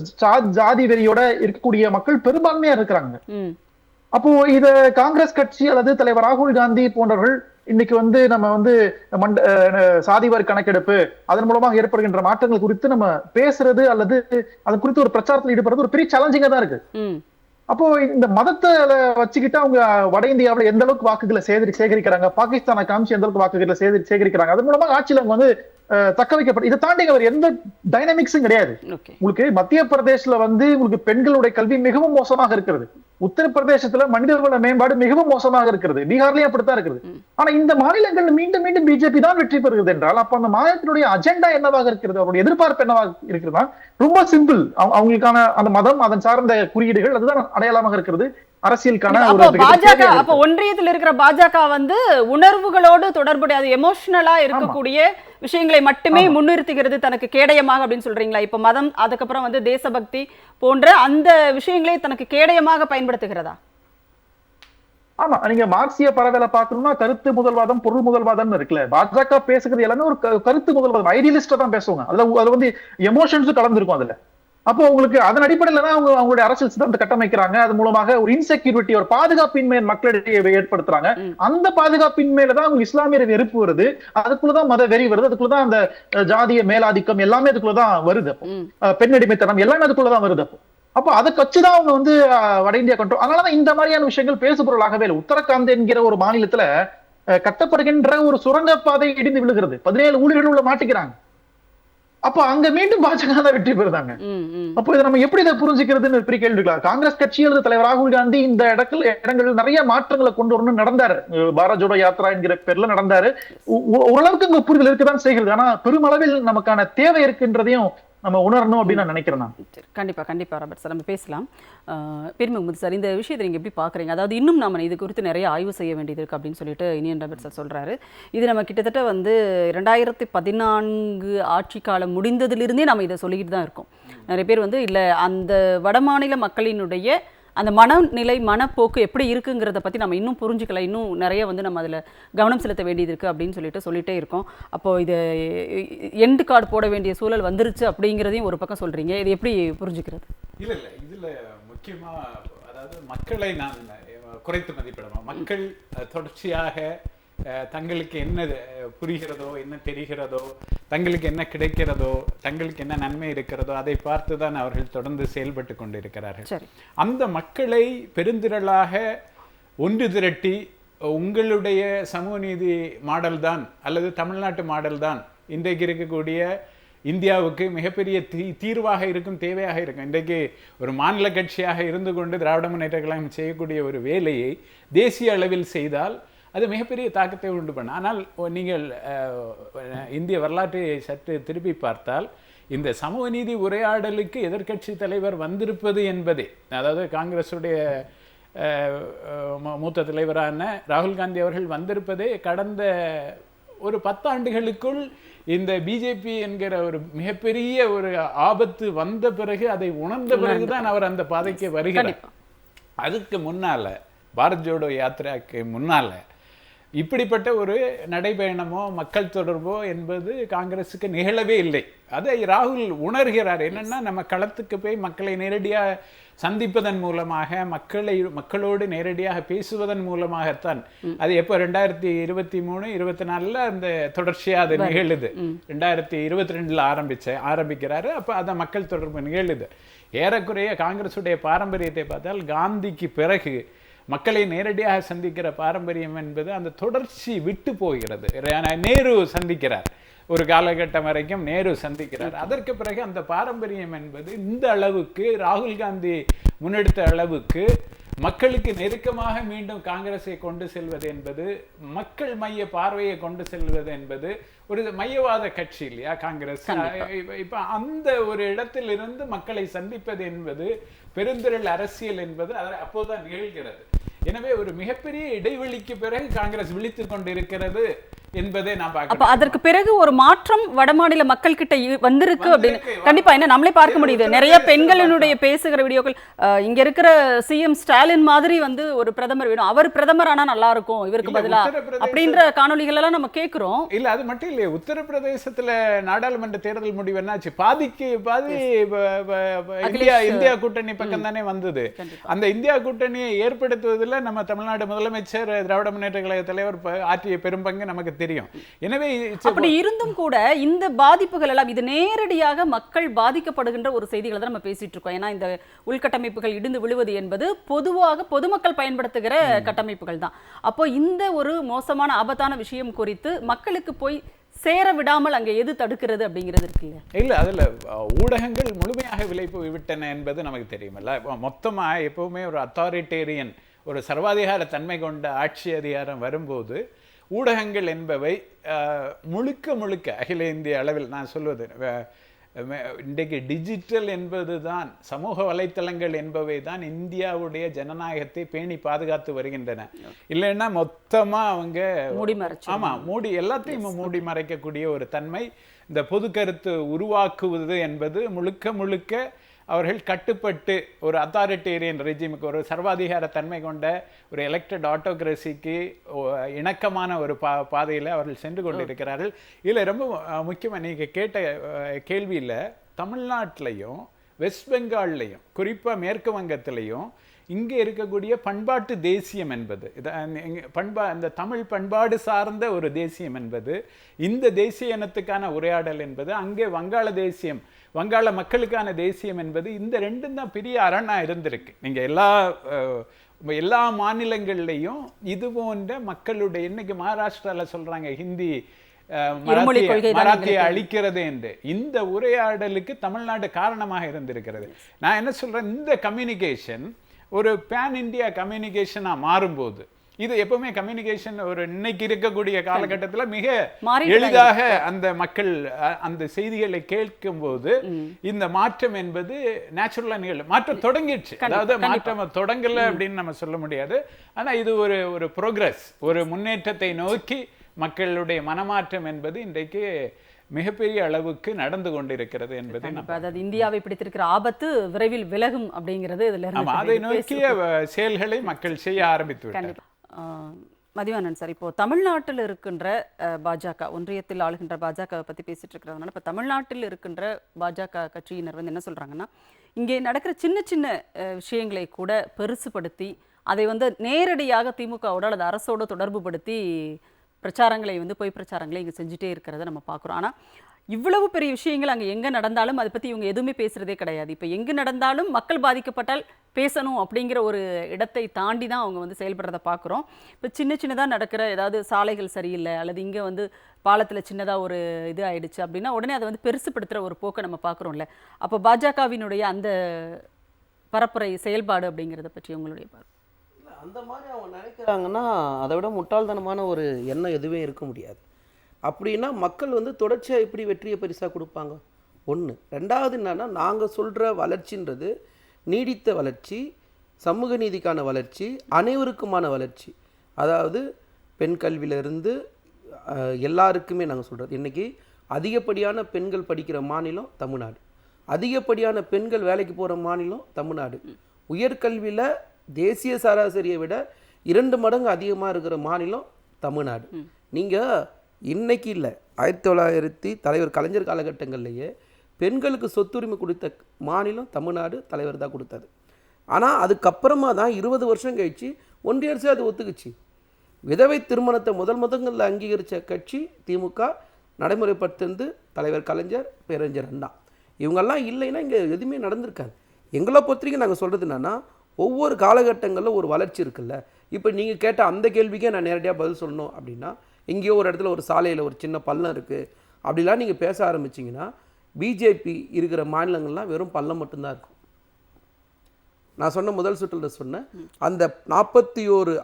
ஜாதி வெறியோட இருக்கக்கூடிய மக்கள் பெரும்பான்மையா இருக்கிறாங்க. அப்போ இத காங்கிரஸ் கட்சி அல்லது தலைவர் ராகுல் காந்தி போன்றவர்கள் இன்னைக்கு வந்து நம்ம வந்து சாதிவாரி கணக்கெடுப்பு அதன் மூலமாக ஏற்படுகின்ற மாற்றங்கள் குறித்து நம்ம பேசுறது அல்லது அது குறித்து ஒரு பிரச்சாரத்தில் ஈடுபடுறது ஒரு பெரிய சேலஞ்சிங்கா தான் இருக்கு. அப்போ இந்த மதத்தை வச்சுக்கிட்டு அவங்க வட இந்தியாவில் எந்த அளவுக்கு வாக்குகளை சேகரிக்கிறாங்க, பாகிஸ்தானை காமிச்சு எந்த அளவுக்கு வாக்குகளை சேகரிக்கிறாங்க, அதன் மூலமாக ஆட்சியில் அவங்க வந்து தக்க வைக்கப்படும். இதை தாண்டி அவர் எந்த டைனமிக்ஸும் கிடையாது. உங்களுக்கு மத்திய பிரதேசல வந்து உங்களுக்கு பெண்களுடைய கல்வி மிகவும் மோசமாக இருக்கிறது. உத்தரப்பிரதேசத்துல மனிதர்களோட மேம்பாடு மிகவும் மோசமாக இருக்கிறது. பீகார்லயும் அப்படித்தான் இருக்கிறது. ஆனா இந்த மாநிலங்கள் மீண்டும் மீண்டும் பிஜேபி தான் வெற்றி பெறுகிறது என்றால் அப்ப அந்த மாநிலத்தினுடைய அஜெண்டா என்னவாக இருக்கிறது, அவருடைய எதிர்பார்ப்பு என்னவாக இருக்கிறதா? ரொம்ப சிம்பிள். அவங்களுக்கான அந்த மதம், அதன் சார்ந்த குறியீடுகள் அதுதான் அடையாளமாக இருக்கிறது அரசியலுக்கான. பாஜக அப்ப ஒன்றியத்தில் இருக்கிற பாஜக வந்து உணர்வுகளோடு தொடர்புடைய அது எமோஷனலா இருக்கக்கூடிய விஷயங்களை மட்டுமே முன்னிறுத்துகிறது தனக்கு கேடயமாக அப்படின்னு சொல்றீங்களா? இப்ப மதம், அதுக்கப்புறம் வந்து தேசபக்தி போன்ற அந்த விஷயங்களை தனக்கு கேடயமாக பயன்படுத்துகிறதா? ஆமா, நீங்க மார்க்சிய பரவலை பார்க்கணும்னா கருத்து முதல்வாதம், பொருள் முதல்வாதம் இருக்குல்ல. பாஜக பேசுகிறது எல்லாமே ஒரு கருத்து முதல்வாதம், ஐடியலிஸ்டா தான் பேசுவாங்க. அது வந்து எமோஷன்ஸும் கலந்துருக்கும் அதுல. அப்போ உங்களுக்கு அதன் அடிப்படையில தான் அவங்களுடைய அரசியல் சித்தாந்தத்தை கட்டமைக்கிறாங்க. அது மூலமாக ஒரு இன்செக்யூரிட்டி, ஒரு பாதுகாப்பின்மை மக்களிடையே ஏற்படுத்துறாங்க. அந்த பாதுகாப்பின்மையில தான் அவங்க இஸ்லாமிய வெறுப்பு வருது, அதுக்குள்ளதான் மத வெறி வருது, அதுக்குள்ளதான் அந்த ஜாதிய மேலாதிக்கம் எல்லாமே அதுக்குள்ளதான் வருது. பெண் அடிமைத்தனம் எல்லாமே அதுக்குள்ளதான் வருது. அப்போ அதை கட்சிதான் அவங்க வந்து வட இந்தியா கண்ட்ரோல். அதனாலதான் இந்த மாதிரியான விஷயங்கள் பேசுபொருளாகவே இல்லை. உத்தரகாண்ட் என்கிற ஒரு மாநிலத்துல கட்டப்படுகின்ற ஒரு சுரங்கப்பாதை இடிந்து விழுகிறது, 17 ஊழியர்கள் உள்ள மாட்டிக்கிறாங்க. அப்ப அங்க மீண்டும் பாஜக தான் வெற்றி பெறுதாங்க. அப்போ இதை நம்ம எப்படி இதை புரிஞ்சுக்கிறதுன்னு பெரிய கேள்வி இருக்கலாம். காங்கிரஸ் கட்சி அல்லது தலைவர் ராகுல் காந்தி இந்த இடங்களில் நிறைய மாற்றங்களை கொண்டு வரணும்னு நடந்தாரு. பாரத் ஜோடோ யாத்ரா என்கிற பேர்ல நடந்தாரு. ஓரளவுக்கு இங்க புரிதல் இருக்குதான் செய்கிறது. ஆனா பெருமளவில் நமக்கான தேவை இருக்குன்றதையும் நம்ம உணரணும் அப்படின்னு நான் நினைக்கிறேன். கண்டிப்பா ராபர்ட் சார், நம்ம பேசலாம். பெரிய முகமது சார், இந்த விஷயத்தை நீங்க எப்படி பாக்குறீங்க? அதாவது இன்னும் நம்ம இது குறித்து நிறைய ஆய்வு செய்ய வேண்டியது இருக்கு அப்படின்னு சொல்லிட்டு இனியன் ராபர்ட் சார் சொல்றாரு. இது நம்ம கிட்டத்தட்ட வந்து 2014 ஆட்சி காலம் முடிந்ததிலிருந்தே நம்ம இதை சொல்லிக்கிட்டு தான் இருக்கோம். நிறைய பேர் வந்து இல்லை அந்த வடமாநில மக்களினுடைய அந்த மனநிலை, மனப்போக்கு எப்படி இருக்குங்கிறத பற்றி நம்ம இன்னும் புரிஞ்சுக்கல, இன்னும் நிறைய வந்து நம்ம அதில் கவனம் செலுத்த வேண்டியது இருக்குது அப்படின்னு சொல்லிட்டே இருக்கோம். அப்போது இது எண்டு கார்டு போட வேண்டிய சூழல் வந்துருச்சு அப்படிங்கிறதையும் ஒரு பக்கம் சொல்கிறீங்க. இது எப்படி புரிஞ்சுக்கிறது? இல்லை இதில் முக்கியமாக அதாவது மக்களை நான் குறைத்து மதிப்பிடணும். மக்கள் தொடர்ச்சியாக தங்களுக்கு என்ன புரிகிறதோ, என்ன தெரிகிறதோ, தங்களுக்கு என்ன கிடைக்கிறதோ, தங்களுக்கு என்ன நன்மை இருக்கிறதோ அதை பார்த்து தான் அவர்கள் தொடர்ந்து செயல்பட்டு கொண்டிருக்கிறார்கள். அந்த மக்களை பெருந்திரளாக ஒன்று திரட்டி உங்களுடைய சமூக நீதி மாடல் தான் அல்லது தமிழ்நாட்டு மாடல் தான் இன்றைக்கு இருக்கக்கூடிய இந்தியாவுக்கு மிகப்பெரிய தீர்வாக இருக்கும், தேவையாக இருக்கும். இன்றைக்கு ஒரு மாநில கட்சியாக இருந்து கொண்டு திராவிட முன்னேற்ற கழகம் செய்யக்கூடிய ஒரு வேலையை தேசிய அளவில் செய்தால் அது மிகப்பெரிய தாக்கத்தை உண்டு பண்ண. ஆனால் நீங்கள் இந்திய வரலாற்றை சற்று திருப்பி பார்த்தால் இந்த சமூக நீதி உரையாடலுக்கு எதிர்க்கட்சி தலைவர் வந்திருப்பது என்பதே, அதாவது காங்கிரஸுடைய மூத்த தலைவரான ராகுல் காந்தி அவர்கள் வந்திருப்பதே கடந்த ஒரு 10 ஆண்டுகளுக்குள் இந்த பிஜேபி என்கிற ஒரு மிகப்பெரிய ஒரு ஆபத்து வந்த பிறகு, அதை உணர்ந்த பிறகுதான் அவர் அந்த பாதைக்கு வருகிறார். அதுக்கு முன்னால, பாரத் ஜோடோ யாத்திராக்கு முன்னால இப்படிப்பட்ட ஒரு நடைபயணமோ மக்கள் தொடர்போ என்பது காங்கிரஸுக்கு நிகழவே இல்லை. அதை ராகுல் உணர்கிறார். என்னன்னா, நம்ம களத்துக்கு போய் மக்களை நேரடியாக சந்திப்பதன் மூலமாக, மக்களோடு நேரடியாக பேசுவதன் மூலமாகத்தான். அது எப்போ 2023-24 அந்த தொடர்ச்சியா அது நிகழுது. 2022 ஆரம்பிக்கிறாரு. அப்ப அந்த மக்கள் தொடர்பு நிகழுது. ஏறக்குறைய காங்கிரசுடைய பாரம்பரியத்தை பார்த்தால், காந்திக்கு பிறகு மக்களை நேரடியாக சந்திக்கிற பாரம்பரியம் என்பது அந்த தொடர்ச்சி விட்டு போகிறது. நேரு சந்திக்கிறார், ஒரு காலகட்டம் வரைக்கும் நேரு சந்திக்கிறார். அதற்கு பிறகு அந்த பாரம்பரியம் என்பது இந்த அளவுக்கு, ராகுல் காந்தி முன்னெடுத்த அளவுக்கு மக்களுக்கு நெருக்கமாக மீண்டும் காங்கிரஸை கொண்டு செல்வது என்பது, மக்கள் மைய பார்வையை கொண்டு செல்வது என்பது ஒரு மையவாத கட்சி இல்லையா காங்கிரஸ். இப்ப அந்த ஒரு இடத்திலிருந்து மக்களை சந்திப்பது என்பது, பெருந்திரள் அரசியல் என்பது அப்போதான் நிகழ்கிறது. எனவே ஒரு மிகப்பெரிய இடைவெளிக்கு பிறகு காங்கிரஸ் விழித்துக் கொண்டிருக்கிறது என்பதை நான் பார்க்கிறேன். அப்ப அதற்கு பிறகு ஒரு மாற்றம் வடமாநில மக்கள் கிட்ட வந்திருக்கு அப்படின்னு கண்டிப்பா என்ன நம்மளே பார்க்க முடியுது. நிறைய பெண்களினுடைய பேசுகிற வீடியோக்கள், இங்க இருக்கிற சிஎம் ஸ்டாலின் மாதிரி ஒரு பிரதமர் வேணும், அவர் பிரதமர் ஆனா நல்லா இருக்கும் இவருக்கு பதிலா அப்படின்ற காணொலிகள் எல்லாம் நம்ம கேட்கிறோம். இல்ல அது மட்டும் இல்லையே, உத்தரப்பிரதேசத்துல நாடாளுமன்ற தேர்தல் முடிவு என்னாச்சு, பாதிக்கு பாதி இந்தியா கூட்டணி பக்கம் தானே வந்தது. அந்த இந்தியா கூட்டணியை ஏற்படுத்துவதில் நம்ம தமிழ்நாடு முதலமைச்சர், திராவிட முன்னேற்ற கழக தலைவர் ஆற்றிய பெரும்பங்கு நமக்கு தெரியும். எனவே அப்படி இருந்தும் கூட இந்த பாதிப்புகள் எல்லாம், இது நேரடியாக மக்கள் பாதிக்கப்படுகின்ற ஒரு செய்திகளை தான் நம்ம பேசிட்டு இருக்கோம். ஏன்னா இந்த உள்கட்டமைப்புகள் இடிந்து விழுவது என்பது பொதுவாக பொதுமக்கள் பயன்படுத்துகிற கட்டமைப்புகள் தான். அப்போ இந்த ஒரு மோசமான ஆபத்தான விஷயம் குறித்து மக்களுக்கு போய் சேர விடாமல் அங்கே எது தடுக்கிறது அப்படிங்கிறது இருக்குல்ல? இல்ல அதுல ஊடகங்கள் முழுமையாக விளைப்பு விட்டன என்பது நமக்கு தெரியுமல்ல. மொத்தமா எப்பவுமே ஒரு அத்தாரிட்டேரியன், ஒரு சர்வாதிகார தன்மை கொண்ட ஆட்சி அதிகாரம் வரும்போது ஊடகங்கள் என்பவை முழுக்க அகில இந்திய அளவில் நான் சொல்வது, இன்றைக்கு டிஜிட்டல் என்பது தான், சமூக வலைத்தளங்கள் என்பவை தான் இந்தியாவுடைய ஜனநாயகத்தை பேணி பாதுகாத்து வருகின்றன. இல்லைன்னா மொத்தமா அவங்க மூடி எல்லாத்தையும் மூடி மறைக்கக்கூடிய ஒரு தன்மை. இந்த பொது கருத்து உருவாக்குவது என்பது முழுக்க அவர்கள் கட்டுப்பட்டு ஒரு அத்தாரிட்டேரியன் ரெஜிமுக்கு, ஒரு சர்வாதிகார தன்மை கொண்ட ஒரு எலெக்டட் ஆட்டோக்ரஸிக்கு இணக்கமான ஒரு பாதையில் அவர்கள் சென்று கொண்டிருக்கிறார்கள். இதில் ரொம்ப முக்கியமாக நீங்கள் கேட்ட கேள்வியில், தமிழ்நாட்டிலையும் வெஸ்ட் பெங்கால்லையும் குறிப்பாக மேற்கு வங்கத்திலையும் இங்கே இருக்கக்கூடிய பண்பாட்டு தேசியம் என்பது, இந்த தமிழ் பண்பாடு சார்ந்த ஒரு தேசியம் என்பது, இந்த தேசிய இனத்துக்கான உரையாடல் என்பது, அங்கே வங்காள தேசியம், வங்காள மக்களுக்கான தேசியம் என்பது, இந்த ரெண்டும் தான் பெரிய அரணா இருந்திருக்கு. நீங்கள் எல்லா மாநிலங்கள்லையும் இது போன்ற மக்களுடைய, இன்னைக்கு மகாராஷ்டிராவில் சொல்றாங்க ஹிந்தி மராத்தியை அழிக்கிறது என்று, இந்த உரையாடலுக்கு தமிழ்நாடு காரணமாக இருந்திருக்கிறது. நான் என்ன சொல்றேன், இந்த கம்யூனிகேஷன் ஒரு பேன் இந்தியா கம்யூனிகேஷனா மாறும்போது, இது எப்பவுமே கம்யூனிகேஷன் ஒரு இன்னைக்கு இருக்கக்கூடிய காலகட்டத்தில் மிக எளிதாக அந்த மக்கள் அந்த செய்திகளை கேட்கும் போது இந்த மாற்றம் என்பது நேச்சுரலா நிகழும். மாற்றம் தொடங்கிடுச்சு, அதாவது மாற்றம் தொடங்கல அப்படின்னு நம்ம சொல்ல முடியாது. ஆனா இது ஒரு ப்ரோக்ரஸ், ஒரு முன்னேற்றத்தை நோக்கி மக்களுடைய மனமாற்றம் என்பது இன்றைக்கு மிகப்பெரிய அளவுக்கு நடந்து கொண்டிருக்கிறது என்பதை, அதாவது இந்தியாவை பிடித்திருக்கிற ஆபத்து விரைவில் விலகும் அப்படிங்கிறது இதுல அதை நோக்கிய செயல்களை மக்கள் செய்ய ஆரம்பித்து விட்டார். மதிவாணன் சார், இப்போ தமிழ்நாட்டில் இருக்கின்ற பாஜக, ஒன்றியத்தில் ஆளுகின்ற பாஜகவை பற்றி பேசிட்டு இருக்கிறதுனால, இப்போ தமிழ்நாட்டில் இருக்கின்ற பாஜக கட்சியினர் என்ன சொல்றாங்கன்னா, இங்கே நடக்கிற சின்ன சின்ன விஷயங்களை கூட பெருசுபடுத்தி அதை நேரடியாக திமுகவோட அல்லது அரசோட தொடர்பு படுத்தி பிரச்சாரங்களை பொய் பிரச்சாரங்களை இங்கே செஞ்சுட்டே இருக்கிறத நம்ம பார்க்குறோம். ஆனால் இவ்வளவு பெரிய விஷயங்கள் அங்கே எங்கே நடந்தாலும் அதை பற்றி இவங்க எதுவுமே பேசுகிறதே கிடையாது. இப்போ எங்கே நடந்தாலும் மக்கள் பாதிக்கப்பட்டால் பேசணும் அப்படிங்கிற ஒரு இடத்தை தாண்டி தான் அவங்க செயல்படுறதை பார்க்குறோம். இப்போ சின்னதாக நடக்கிற ஏதாவது சாலைகள் சரியில்லை அல்லது இங்கே பாலத்தில் சின்னதாக ஒரு இது ஆயிடுச்சு அப்படின்னா உடனே அதை பெருசுப்படுத்துகிற ஒரு போக்கை நம்ம பார்க்குறோம்ல. அப்போ பாஜகவினுடைய அந்த பரப்புரை செயல்பாடு அப்படிங்கிறத பற்றி உங்களுடைய பார்வை? அந்த மாதிரி அவங்க நினைக்கிறாங்கன்னா அதை விட முட்டாள்தனமான ஒரு எண்ணம் எதுவே இருக்க முடியாது. அப்படின்னா மக்கள் தொடர்ச்சியாக எப்படி வெற்றியை பரிசாக கொடுப்பாங்க? ஒன்று. ரெண்டாவது என்னன்னா, நாங்கள் சொல்கிற வளர்ச்சின்றது நீடித்த வளர்ச்சி, சமூக நீதிக்கான வளர்ச்சி, அனைவருக்குமான வளர்ச்சி. அதாவது பெண் கல்வியிலிருந்து எல்லாருக்குமே நாங்கள் சொல்கிறது. இன்றைக்கி அதிகப்படியான பெண்கள் படிக்கிற மாநிலம் தமிழ்நாடு, அதிகப்படியான பெண்கள் வேலைக்கு போகிற மாநிலம் தமிழ்நாடு, உயர்கல்வியில் தேசிய சராசரியை விட 2 மடங்கு அதிகமாக இருக்கிற மாநிலம் தமிழ்நாடு. நீங்கள் இன்னைக்கு இல்லை, 1900 தலைவர் கலைஞர் காலகட்டங்கள்லேயே பெண்களுக்கு சொத்துரிமை கொடுத்த மாநிலம் தமிழ்நாடு தலைவர் தான் கொடுத்தாரு. ஆனால் அதுக்கப்புறமா தான் 20 வருஷம் கழிச்சு ஒன்றிய அரசு அது ஒத்துக்குச்சு. விதவை திருமணத்தை முதல்ல அங்கீகரித்த கட்சி திமுக, நடைமுறைப்படுத்திருந்து தலைவர் கலைஞர், பேரறிஞர் அண்ணா. இவங்கெல்லாம் இல்லைன்னா இங்கே எதுவுமே நடந்திருக்காது. எங்களை பொறுத்தவரைக்கும் நாங்கள் சொல்கிறது என்னென்னா, ஒவ்வொரு காலகட்டங்களில் ஒரு வளர்ச்சி இருக்குல்ல. இப்போ நீங்கள் கேட்ட அந்த கேள்விக்கே நான் நேரடியாக பதில் சொல்லணும் அப்படின்னா, எங்கேயோ ஒரு இடத்துல ஒரு சாலையில் ஒரு சின்ன பள்ளம் இருக்குது அப்படிலாம் நீங்கள் பேச ஆரம்பிச்சிங்கன்னா, பிஜேபி இருக்கிற மாநிலங்கள்லாம் வெறும் பள்ளம் மட்டும்தான் இருக்கும். நான் சொன்ன முதல் சுற்றில் சொன்னேன், அந்த 41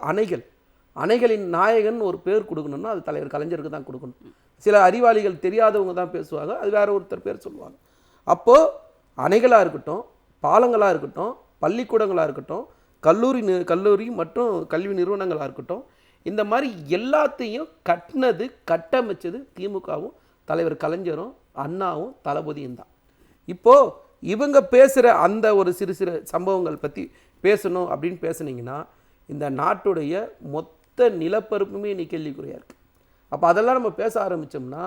அணைகளின் நாயகன் ஒரு பேர் கொடுக்கணும்னா அது தலைவர் கலைஞருக்கு தான் கொடுக்கணும். சில அறிவாளிகள் தெரியாதவங்க தான் பேசுவாங்க, அது வேற ஒருத்தர் பேர் சொல்லுவாங்க. அப்போது அணைகளாக இருக்கட்டும், பாலங்களாக இருக்கட்டும், பள்ளிக்கூடங்களாக இருக்கட்டும், கல்லூரி மற்றும் கல்வி நிறுவனங்களாக இருக்கட்டும், இந்த மாதிரி எல்லாத்தையும் கட்டமைச்சது திமுகவும் தலைவர் கலைஞரும் அண்ணாவும் தளபதியும் தான். இப்போது இவங்க பேசுகிற அந்த ஒரு சிறு சம்பவங்கள் பற்றி பேசணும் அப்படின்னு பேசுனீங்கன்னா, இந்த நாட்டுடைய மொத்த நிலப்பரப்புமே இன்னைக்கு கேள்விக்குறையாக இருக்குது. அப்போ அதெல்லாம் நம்ம பேச ஆரம்பித்தோம்னா,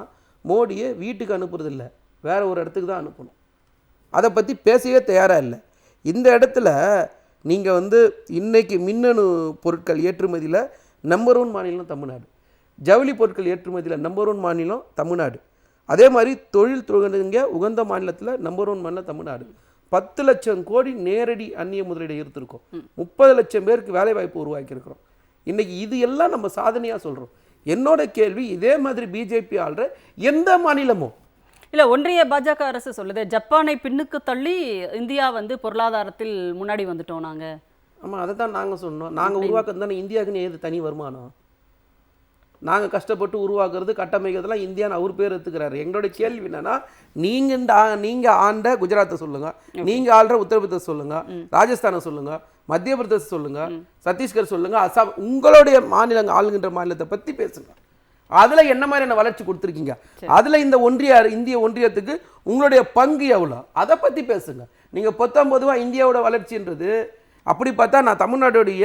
மோடியை வீட்டுக்கு அனுப்புறதில்ல, வேற ஒரு இடத்துக்கு தான் அனுப்பணும். அதை பற்றி பேசவே தயாராக இல்லை. இந்த இடத்துல நீங்கள் இன்னைக்கு மின்னணு பொருட்கள் ஏற்றுமதியில் நம்பர் 1 மாநிலம் தமிழ்நாடு, ஜவுளி பொருட்கள் ஏற்றுமதியில் நம்பர் 1 மாநிலம் தமிழ்நாடு, அதே மாதிரி தொழில் துறைங்க உகந்த மாநிலத்தில் நம்பர் 1 மாநிலம் தமிழ்நாடு. 10 லட்சம் கோடி நேரடி அந்நிய முதலீடு இருந்திருக்கோம், 30 லட்சம் பேருக்கு வேலை வாய்ப்பு உருவாக்கியிருக்கிறோம். இன்னைக்கு இது எல்லாம் நம்ம சாதனையாக சொல்கிறோம். என்னோட கேள்வி, இதே மாதிரி பிஜேபி ஆள்ற எந்த மாநிலமும் இல்லை, ஒன்றிய பாஜக அரசு சொல்லுது ஜப்பானை பின்னுக்கு தள்ளி இந்தியா பொருளாதாரத்தில் முன்னாடி வந்துட்டோம் நாங்கள். ஆமாம், அதை தான் நாங்கள் சொன்னோம். நாங்கள் உருவாக்குறது தானே இந்தியாவுக்குன்னு ஏது தனி வருமானம்? நாங்கள் கஷ்டப்பட்டு உருவாக்குறது கட்டமைக்கிறதுலாம் இந்தியான்னு அவர் பேர் எடுத்துக்கிறாரு. எங்களோட கேள்வி என்னன்னா, நீங்கள் ஆண்ட குஜராத்தை சொல்லுங்கள், நீங்கள் ஆள்ற உத்தரப்பிரதேசம் சொல்லுங்கள், ராஜஸ்தானை சொல்லுங்கள், மத்திய பிரதேசம் சொல்லுங்கள், சத்தீஸ்கர் சொல்லுங்கள், அசாம், உங்களுடைய மாநிலங்கள் ஆளுகின்ற மாநிலத்தை பற்றி பேசுங்க. அதில் என்ன மாதிரியான வளர்ச்சி கொடுத்துருக்கீங்க, அதில் இந்த இந்திய ஒன்றியத்துக்கு உங்களுடைய பங்கு எவ்வளோ, அதை பற்றி பேசுங்க. நீங்கள் பொதுவாக இந்தியாவோட வளர்ச்சின்றது அப்படி பார்த்தா, நான் தமிழ்நாடுடைய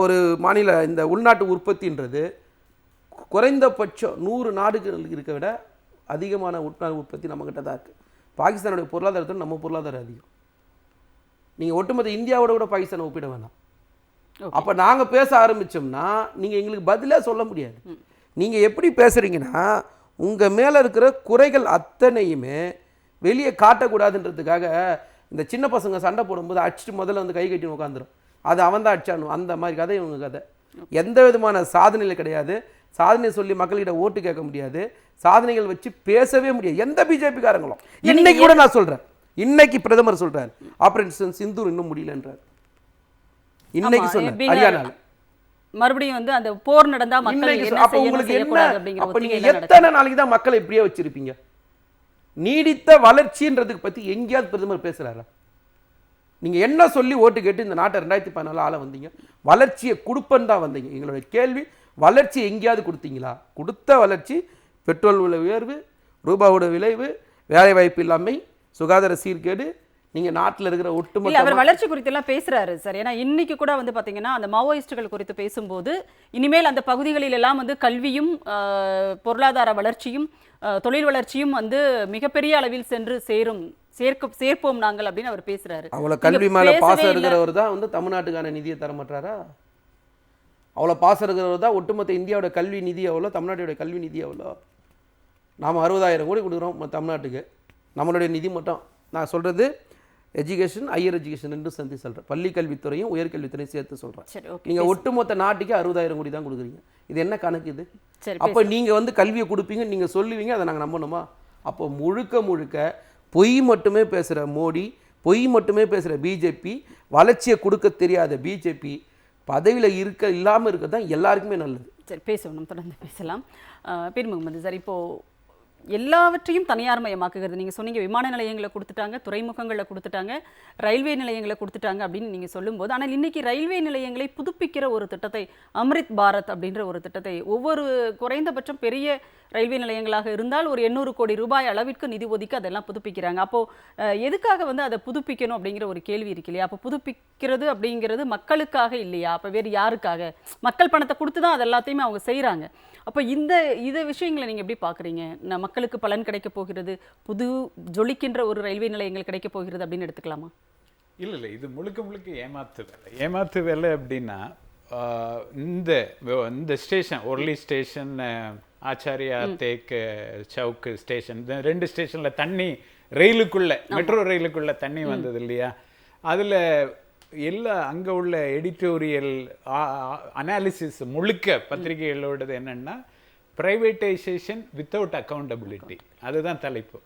ஒரு மாநில இந்த உள்நாட்டு உற்பத்தின்றது குறைந்தபட்சம் 100 நாடுகள் இருக்க விட அதிகமான உள்நாட்டு உற்பத்தி நம்மக்கிட்ட தான் இருக்குது. பாகிஸ்தானுடைய பொருளாதாரத்தோடு நம்ம பொருளாதாரம் அதிகம். நீங்கள் ஒட்டுமொத்த இந்தியாவோட கூட பாகிஸ்தானை ஒப்பிட வேணாம். அப்போ நாங்கள் பேச ஆரம்பித்தோம்னா நீங்கள் எங்களுக்கு பதிலாக சொல்ல முடியாது. நீங்கள் எப்படி பேசுகிறீங்கன்னா, உங்கள் மேலே இருக்கிற குறைகள் அத்தனையுமே வெளியே காட்டக்கூடாதுன்றதுக்காக இந்த சின்ன பசங்க சண்டை போடும்போது அடிச்சுட்டு முதல்ல கை கட்டி உட்காந்துரும், அது அவன் தான் அடிச்சானு, அந்த மாதிரி கதை இவங்க கதை. எந்த விதமான சாதனையில் கிடையாது. சாதனை சொல்லி மக்கள்கிட்ட ஓட்டு கேட்க முடியாது, சாதனைகள் வச்சு பேசவே முடியாது எந்த பிஜேபி காரங்களும். இன்னைக்கு கூட நான் சொல்கிறேன், இன்னைக்கு பிரதமர் சொல்கிறார் ஆபரேஷன் சிந்தூர் இன்னும் முடியலன்றார். இன்னைக்கு சொன்னேன் ஹரியானால மறுபடியும் அந்த போர் நடந்தா மக்கள் என்ன செய்யக்கூடாது அப்படிங்கிற அப்ப நீங்க எத்தனை நாளைக்கு தான் மக்களை இப்படியே வச்சிருப்பீங்க? நீடித்த வளர்ச்சின்றதுக்கு பத்தி எங்கேயாவது பிரதமர் பேசுறாரா? நீங்க என்ன சொல்லி ஓட்டு கேட்டு இந்த நாட்டை 2014 ஆள வந்தீங்க? வளர்ச்சியை கொடுப்பன்னு தான் வந்தீங்க. எங்களுடைய கேள்வி, வளர்ச்சி எங்கேயாவது கொடுத்தீங்களா? கொடுத்த வளர்ச்சி பெட்ரோல் விலை உயர்வு, ரூபாவோட விளைவு, வேலை வாய்ப்பு இல்லாமை, சுகாதார சீர்கேடு, நீங்க நாட்டில் இருக்கிற ஒட்டுமொத்த அவர் வளர்ச்சி குறித்து எல்லாம் பேசுறாரு சார். ஏன்னா இன்னைக்கு கூட பாத்தீங்கன்னா அந்த மாவோயிஸ்டுகள் குறித்து பேசும்போது, இனிமேல் அந்த பகுதிகளில் எல்லாம் கல்வியும் பொருளாதார வளர்ச்சியும் தொழில் வளர்ச்சியும் மிகப்பெரிய அளவில் சென்று சேர்ப்போம் நாங்கள் அப்படின்னு அவர் பேசுறாரு. அவ்வளோ கல்வி மேல பாசம் இருக்கிறவர் தான் தமிழ்நாட்டுக்கான நிதியை தர மாட்டாரா? அவ்வளோ பாசம் இருக்கிறவர் தான் ஒட்டுமொத்த இந்தியாவோட கல்வி நிதி எவ்வளோ, தமிழ்நாட்டோட கல்வி நிதி எவ்வளோ? நாம் 60,000 கோடி கொடுக்குறோம் தமிழ்நாட்டுக்கு, நம்மளுடைய நிதி மட்டும். நான் சொல்றது எஜுகேஷன், ஹையர் எஜுகேஷன் ரெண்டும் சேர்த்து சொல்கிறேன். பள்ளி கல்வித்துறையும் உயர்கல்வித்துறையும் சேர்த்து சொல்கிறேன். நீங்கள் ஒட்டுமொத்த நாட்டுக்கு 60,000 கோடி தான் கொடுக்குறீங்க. இது என்ன கணக்கு இது? அப்போ நீங்கள் கல்வியை கொடுப்பீங்க, நீங்கள் சொல்லுவீங்க, அதை நாங்கள் நம்பணுமா? அப்போ முழுக்க பொய் மட்டுமே பேசுகிற மோடி, பொய் மட்டுமே பேசுகிற பிஜேபி, வளர்ச்சியை கொடுக்க தெரியாத பிஜேபி பதவியில் இல்லாமல் இருக்க தான் எல்லாருக்குமே நல்லது. சரி, பேசணும், தொடர்ந்து பேசலாம். பீர் முகமது சார், இப்போது எல்லாவற்றையும் தனியார் மயமாக்குகிறது. நீங்கள் சொன்னீங்க விமான நிலையங்களை கொடுத்துட்டாங்க, துறைமுகங்களை கொடுத்துட்டாங்க, ரயில்வே நிலையங்களை கொடுத்துட்டாங்க அப்படின்னு நீங்கள் சொல்லும்போது, ஆனால் இன்றைக்கி ரயில்வே நிலையங்களை புதுப்பிக்கிற ஒரு திட்டத்தை, அம்ரித் பாரத் அப்படின்ற ஒரு திட்டத்தை ஒவ்வொரு குறைந்தபட்சம் பெரிய ரயில்வே நிலையங்களாக இருந்தால் ஒரு 800 கோடி ரூபாய் அளவிற்கு நிதி ஒதுக்கி அதெல்லாம் புதுப்பிக்கிறாங்க. அப்போ எதுக்காக வந்து அதை புதுப்பிக்கணும் அப்படிங்கிற ஒரு கேள்வி இருக்கு இல்லையா? அப்போ புதுப்பிக்கிறது அப்படிங்கிறது மக்களுக்காக இல்லையா? அப்போ வேறு யாருக்காக? மக்கள் பணத்தை கொடுத்து தான் அது எல்லாத்தையுமே அவங்க செய்கிறாங்க. அப்போ இந்த விஷயங்களை நீங்கள் எப்படி பார்க்குறீங்க? மக்களுக்கு பலன் கிடைக்க போகிறது, புது ஜொலிக்கின்ற ஒரு ரயில்வே நிலையங்கள் கிடைக்க போகிறது அப்படின்னு எடுத்துக்கலாமா? இல்லை, இது முழுக்க முழுக்க ஏமாத்து வேலை அப்படின்னா இந்த ஸ்டேஷன் ஒர்லி ஸ்டேஷன், ஆச்சாரியா தேக் சவுக் ஸ்டேஷன், இந்த 2 ஸ்டேஷனில் தண்ணி ரயிலுக்குள்ள மெட்ரோ ரயிலுக்குள்ள தண்ணி வந்தது இல்லையா? அதில் எல்லா அங்கே உள்ள எடிட்டோரியல் அனாலிசிஸ் முழுக்க பத்திரிகைகளோடது என்னென்னா ப்ரைவேட்டைசேஷன் வித்தவுட் அக்கௌண்டபிலிட்டி. அதுதான் தலைப்பு.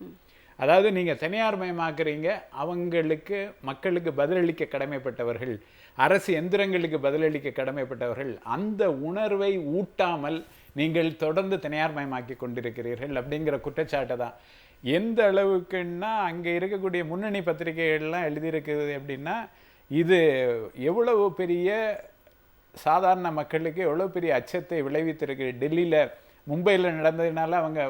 அதாவது நீங்கள் தனியார் மயமாக்குறீங்க, அவங்களுக்கு மக்களுக்கு பதிலளிக்க கடமைப்பட்டவர்கள், அரசு எந்திரங்களுக்கு பதிலளிக்க கடமைப்பட்டவர்கள். அந்த உணர்வை ஊட்டாமல் நீங்கள் தொடர்ந்து தனியார் மயமாக்கி கொண்டிருக்கிறீர்கள் அப்படிங்கிற குற்றச்சாட்டை தான். எந்த அளவுக்குன்னா அங்கே இருக்கக்கூடிய முன்னணி பத்திரிகைகள்லாம் எழுதியிருக்குது அப்படின்னா, இது எவ்வளவு பெரிய சாதாரண மக்களுக்கு எவ்வளோ பெரிய அச்சத்தை விளைவித்திருக்கு. டெல்லியில் மும்பையில் நடந்ததுனால அவங்க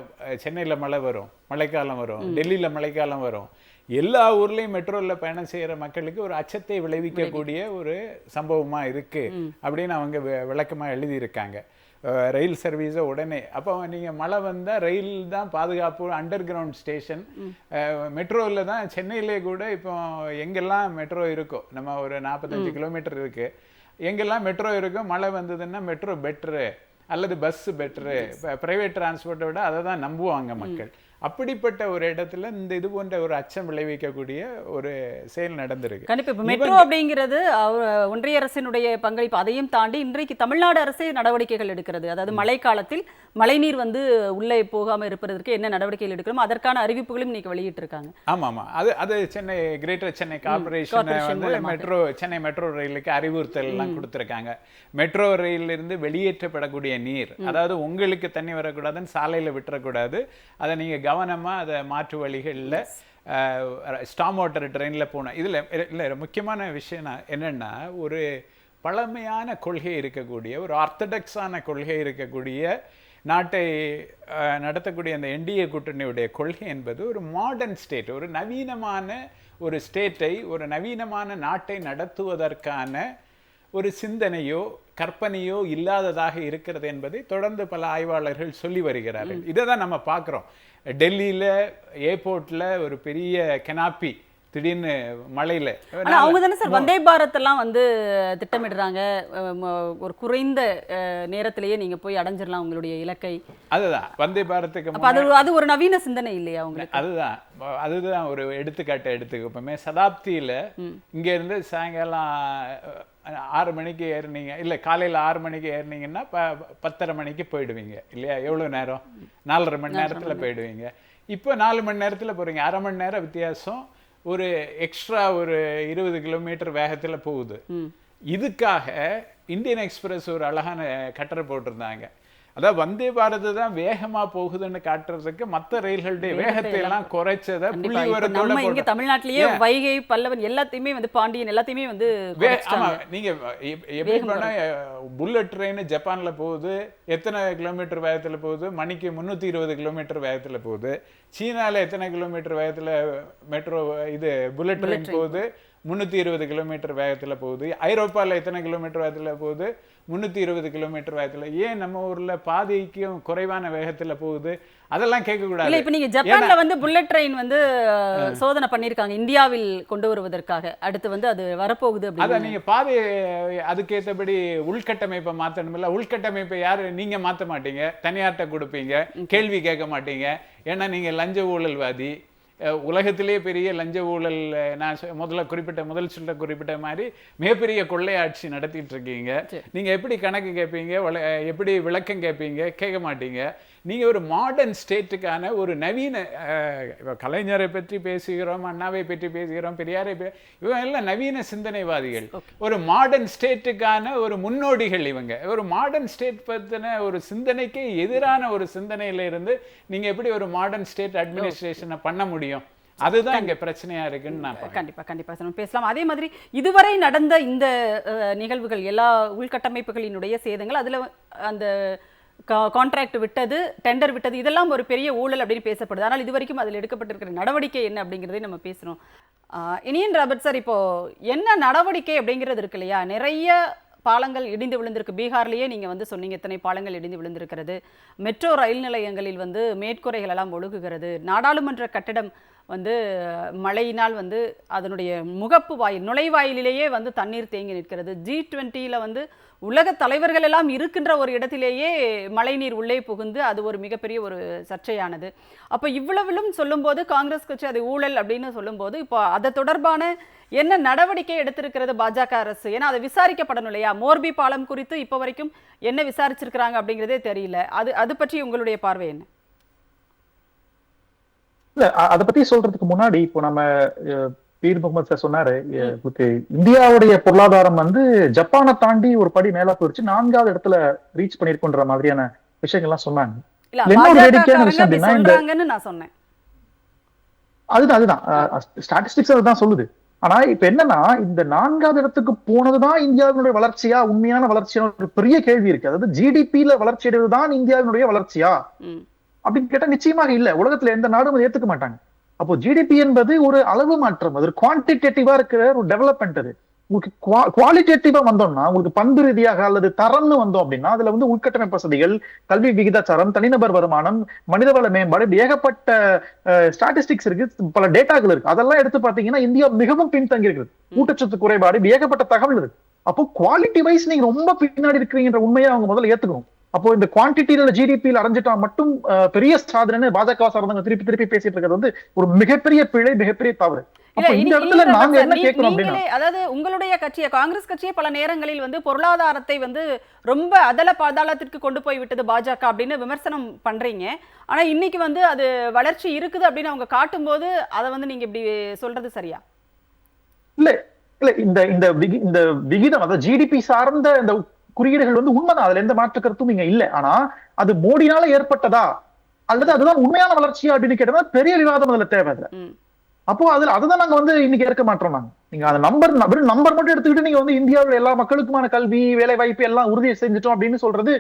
சென்னையில் மழை வரும், மழைக்காலம் வரும், டெல்லியில் மழைக்காலம் வரும். எல்லா ஊர்லேயும் மெட்ரோவில் பயணம் செய்கிற மக்களுக்கு ஒரு அச்சத்தை விளைவிக்கக்கூடிய ஒரு சம்பவமாக இருக்குது அப்படின்னு அவங்க விளக்கமாக எழுதியிருக்காங்க. ரயில் சர்வீஸை உடனே அப்போ நீங்கள் மழை வந்தால் ரயில் தான் பாதுகாப்பு, அண்டர் கிரவுண்ட் ஸ்டேஷன். மெட்ரோவில் தான் சென்னையிலே கூட இப்போ எங்கெல்லாம் மெட்ரோ இருக்கோ, நம்ம ஒரு 45 கிலோமீட்டர் இருக்குது, எங்கெல்லாம் மெட்ரோ இருக்கோ மழை வந்ததுன்னா மெட்ரோ பெட்ரு அல்லது பஸ் பெட்ரு, பிரைவேட் டிரான்ஸ்போர்ட்டை விட அதை தான் நம்புவாங்க மக்கள். அப்படிப்பட்ட ஒரு இடத்துல இந்த இது போன்ற ஒரு அச்சம் விளைவிக்கக்கூடிய ஒரு செயல் நடந்திருக்கு. கண்டிப்பா. இப்போ மெட்ரோ அப்படிங்கிறது ஒன்றிய அரசினுடைய பங்களிப்பு, அதையும் தாண்டி இன்றைக்கு தமிழ்நாடு அரசே நடவடிக்கைகள் எடுக்கிறது. அதாவது மழை காலத்தில் மழைநீர் வந்து உள்ளே போகாமல் இருப்பதற்கு என்ன நடவடிக்கைகள் எடுக்கிறோம் அதற்கான அறிவிப்புகளும் இன்னைக்கு வெளியிட்டிருக்காங்க. ஆமாம், அது சென்னை கிரேட்டர் சென்னை கார்பரேஷன் வந்து சென்னை மெட்ரோ ரயிலுக்கு அறிவுறுத்தல் எல்லாம் கொடுத்துருக்காங்க. மெட்ரோ ரயிலிருந்து வெளியேற்றப்படக்கூடிய நீர், அதாவது உங்களுக்கு தண்ணி வரக்கூடாதுன்னு சாலையில் விட்டுறக்கூடாது, அதை நீங்கள் கவனமாக அதை மாற்று வழிகளில் ஸ்டாம் வாட்டர் ட்ரெயினில் போனோம். இதில் இல்லை முக்கியமான விஷயம் என்னென்னா, ஒரு பழமையான கொள்கை இருக்கக்கூடிய, ஒரு ஆர்த்தடாக்ஸான கொள்கை இருக்கக்கூடிய நாட்டை நடத்தக்கூடிய அந்த என்டிஏ கூட்டணியுடைய கொள்கை என்பது ஒரு மாடர்ன் ஸ்டேட், ஒரு நவீனமான ஒரு ஸ்டேட்டை, ஒரு நவீனமான நாட்டை நடத்துவதற்கான ஒரு சிந்தனையோ கற்பனையோ இல்லாததாக இருக்கிறது என்பதை தொடர்ந்து பல ஆய்வாளர்கள் சொல்லி வருகிறார்கள். இதை தான் நம்ம பார்க்குறோம். டெல்லியில் ஏர்போர்ட்டில் ஒரு பெரிய கெனாப்பி திடீர்னு மழையில், அவங்க தானே சார் வந்தே பாரத் எல்லாம் வந்து திட்டமிடுறாங்க, ஒரு குறைந்த நேரத்திலேயே நீங்க போய் அடைஞ்சிடலாம் உங்களுடைய இலக்கை. அதுதான் வந்தே பாரத்துக்கு அது ஒரு நவீன சிந்தனை இல்லையா உங்களுக்கு? அதுதான் ஒரு எடுத்துக்காட்டை எடுத்துக்கப்போமே. சதாப்தியில் இங்கேருந்து சாயங்காலம் 6 மணிக்கு ஏறினீங்க, இல்லை காலையில் 6 மணிக்கு ஏறினீங்கன்னா 10:30 மணிக்கு போயிடுவீங்க இல்லையா? எவ்வளோ நேரம்? 4.5 மணி நேரத்தில் போயிடுவீங்க. இப்போ 4 மணி நேரத்தில் போகிறீங்க. 1/2 மணி நேரம் வித்தியாசம், ஒரு எக்ஸ்ட்ரா ஒரு 20 கிலோமீட்டர் வேகத்தில் போகுது. இதுக்காக இந்தியன் எக்ஸ்பிரஸ் ஒரு அழகான கட்டரை போட்டிருந்தாங்க. அதாவது வந்தே பாரத் தான் வேகமா போகுதுன்னு காட்டுறதுக்கு மற்ற ரயில்களுடைய வேகத்தை எல்லாம் குறைச்சதை புள்ளிவிவரத்தோட இங்க தமிழ்நாட்டிலேயே வைகை, பல்லவன் எல்லாத்தையுமே வந்து பாண்டியன் எல்லாத்தையுமே வந்து ஆமா. நீங்க எப்படி பண்ணா புல்லட் ட்ரெயின் ஜப்பான்ல போகுது, எத்தனை கிலோமீட்டர் வேகத்துல போகுது? மணிக்கு 320 கிலோமீட்டர் வேகத்துல போகுது. சீனால எத்தனை கிலோமீட்டர் வேகத்துல மெட்ரோ இது புல்லட் ட்ரெயின் போகுது? 320 கிலோமீட்டர் வேகத்தில் போகுது. ஐரோப்பாவில் எத்தனை கிலோமீட்டர் வேகத்தில் போகுது? 320 கிலோமீட்டர் வேகத்தில். ஏன் நம்ம ஊரில் பாதிக்கும் குறைவான வேகத்தில் போகுது? அதெல்லாம் கேட்கக்கூடாது. இல்லை, இப்போ நீங்கள் ஜப்பானில் வந்து புல்லட் ட்ரெயின் வந்து சோதனை பண்ணியிருக்காங்க இந்தியாவில் கொண்டு வருவதற்காக. அடுத்து வந்து அது வரப்போகுது. அதை நீங்கள் பாதை அதுக்கேற்றபடி உள்கட்டமைப்பை மாற்றணும். இல்லை, உள்கட்டமைப்பை யார் நீங்கள் மாற்ற மாட்டீங்க, தனியார்ட்ட கொடுப்பீங்க, கேள்வி கேட்க மாட்டீங்க. ஏன்னா நீங்கள் லஞ்ச ஊழல்வாதி. உலகத்திலே பெரிய லஞ்ச ஊழல், நான் முதல் சொல்ல குறிப்பிட்ட மாதிரி மிகப்பெரிய கொள்ளையாட்சி நடத்திட்டு இருக்கீங்க. நீங்க எப்படி கணக்கு கேட்பீங்க, எப்படி விளக்கம் கேட்பீங்க? கேட்க மாட்டீங்க. நீங்க ஒரு மாடர்ன் ஸ்டேட்டுக்கான ஒரு நவீன, கலைஞரை பற்றி பேசுகிறோம், அண்ணாவை பற்றி பேசுகிறோம், பெரியாரை இவங்க எல்லாம் நவீன சிந்தனைவாதிகள். ஒரு மாடர்ன் ஸ்டேட்டுக்கான ஒரு முன்னோடிகள் இவங்க. ஒரு மாடர்ன் ஸ்டேட் பற்றின ஒரு சிந்தனைக்கு எதிரான ஒரு சிந்தனையில இருந்து நீங்க எப்படி ஒரு மாடர்ன் ஸ்டேட் அட்மினிஸ்ட்ரேஷனை பண்ண முடியும்? அதுதான் இங்க பிரச்சனையா இருக்குன்னு நான் கண்டிப்பா நம்ம பேசலாம். அதே மாதிரி இதுவரை நடந்த இந்த நிகழ்வுகள், எல்லா உள்கட்டமைப்புகளினுடைய சேதங்கள், அதுல அந்த கான்ட்ராக்ட் விட்டது, டெண்டர் விட்டது, இதெல்லாம் ஒரு பெரிய ஊழல் அப்படின்னு பேசப்படுது. ஆனால் இது வரைக்கும் அதில் எடுக்கப்பட்டிருக்கிற நடவடிக்கை என்ன அப்படிங்கிறதை நம்ம பேசுகிறோம். இனியன் ராபர்ட் சார், இப்போ என்ன நடவடிக்கை அப்படிங்கிறது இருக்கு இல்லையா? நிறைய பாலங்கள் இடிந்து விழுந்திருக்கு. பீகார்லேயே நீங்கள் வந்து சொன்னீங்க எத்தனை பாலங்கள் இடிந்து விழுந்திருக்கிறது. மெட்ரோ ரயில் நிலையங்களில் வந்து மேற்கூரைகள் எல்லாம் ஒழுகுகிறது. நாடாளுமன்ற கட்டடம் வந்து மழையினால் வந்து அதனுடைய முகப்பு வாயில் நுழைவாயிலேயே வந்து தண்ணீர் தேங்கி நிற்கிறது. G20 வந்து உலக தலைவர்கள் எல்லாம் இருக்கின்ற ஒரு இடத்திலேயே மழைநீர் உள்ளே புகுந்து அது ஒரு மிகப்பெரிய ஒரு சர்ச்சையானது. அப்போ இவ்வளவிலும் சொல்லும்போது காங்கிரஸ் கட்சி அது ஊழல் அப்படின்னு சொல்லும்போது இப்போ அது தொடர்பான என்ன நடவடிக்கை எடுத்திருக்கிறது பாஜக அரசு? ஏன்னா அதை விசாரிக்கப்படணும் இல்லையா? மோர்பி பாலம் குறித்து இப்போ வரைக்கும் என்ன விசாரிச்சிருக்கிறாங்க அப்படிங்கிறதே தெரியல. அது பற்றி உங்களுடைய பார்வை என்ன? இல்ல அதை பத்தி சொல்றதுக்கு முன்னாடி இப்போ நம்ம பீர் முகமது சார் சொன்னாரு, இந்தியாவுடைய பொருளாதாரம் வந்து ஜப்பானை தாண்டி ஒரு படி மேல போயிடுச்சு, 4வது இடத்துல ரீச் பண்ணிருக்குன்ற மாதிரியான விஷயங்கள்லாம் சொன்னாங்க. இன்னொரு வேடிக்கையான விஷயம் அப்படின்னா நான் சொன்னேன் அதுதான் ஸ்டாட்டிஸ்டிக்ஸ் அதுதான் சொல்லுது. ஆனா இப்ப என்னன்னா, இந்த 4வது இடத்துக்கு போனதுதான் இந்தியாவினுடைய வளர்ச்சியா, உண்மையான வளர்ச்சியா ஒரு பெரிய கேள்வி இருக்கு. அதாவது ஜிடிபியில வளர்ச்சி அடைவதுதான் இந்தியாவினுடைய வளர்ச்சியா அப்படின்னு கேட்டா நிச்சயமாக இல்ல. உலகத்துல எந்த நாடும் அதை ஏத்துக்க மாட்டாங்க. அப்போ ஜிடிபி என்பது ஒரு அளவு மாற்றம், அது ஒரு குவான்டிடேட்டிவா இருக்கிற ஒரு டெவலப்மெண்ட். அது உங்களுக்கு குவாலிட்டேட்டிவா வந்தோம்னா, உங்களுக்கு பண்பு ரீதியாக அல்லது தரம்னு வந்தோம் அப்படின்னா அதுல வந்து உள்கட்டமைப்பு வசதிகள், கல்வி விகிதாச்சாரம், தனிநபர் வருமானம், மனிதவள மேம்பாடு, ஏகப்பட்ட ஸ்டாட்டிஸ்டிக்ஸ் இருக்கு, பல டேட்டாக்கள் இருக்கு. அதெல்லாம் எடுத்து பாத்தீங்கன்னா இந்தியா மிகவும் பின்தங்கி இருக்குது. ஊட்டச்சத்து குறைபாடு, ஏகப்பட்ட தகவல் இருக்கு. அப்போ குவாலிட்டி வைஸ் நீங்க ரொம்ப பின்னாடி இருக்கிறீங்கன்ற உண்மையை அவங்க முதல்ல ஏத்துக்கணும். அப்போ இந்த குவான்டிட்டியில ஜிடிபியில் அடைஞ்சிட்டா மட்டும் பெரிய சாதனை பாஜக சார்ந்தவங்க திருப்பி பேசிட்டு இருக்கிறது வந்து ஒரு மிகப்பெரிய பிழை, மிகப்பெரிய தவறு. இந்த இடத்துல நாங்க என்ன கேட்கிறோம் அப்படின்னா, அதாவது உங்களுடைய கட்சியை, காங்கிரஸ் கட்சியை பல நேரங்களில் வந்து பொருளாதாரத்தை வந்து ரொம்ப அதல பாதாளத்திற்கு கொண்டு போய் விட்டது பாஜக அப்படின்னு விமர்சனம் பண்றீங்க. ஆனா இன்னைக்கு வந்து அது வளர்ச்சி இருக்குது அப்படின்னு அவங்க காட்டும்போது அதை வந்து நீங்க இப்படி சொல்றது சரியா? இல்ல இல்ல இந்த விகிதம், அதாவது ஜிடிபி சார்ந்த இந்த குறியீடுகள் வந்து உண்மைதான், அதுல எந்த மாற்று கருத்தும் இங்க இல்ல. ஆனா அது மோடினால ஏற்பட்டதா அல்லது அதுதான் உண்மையான வளர்ச்சியா அப்படின்னு கேட்டா பெரிய விவாதம் அதுல தேவை. அப்போ அதுல அதுதான் நாங்க வந்து இன்னைக்கு ஏற்க மாட்டோம். நாங்க நீங்க அந்த நம்பர் மட்டும் எடுத்துக்கிட்டு நீங்க வந்து இந்தியாவில் எல்லா மக்களுக்குமான கல்வி, வேலை வாய்ப்பு எல்லாம் உறுதி செஞ்சுட்டோம் அப்படின்னு சொல்றது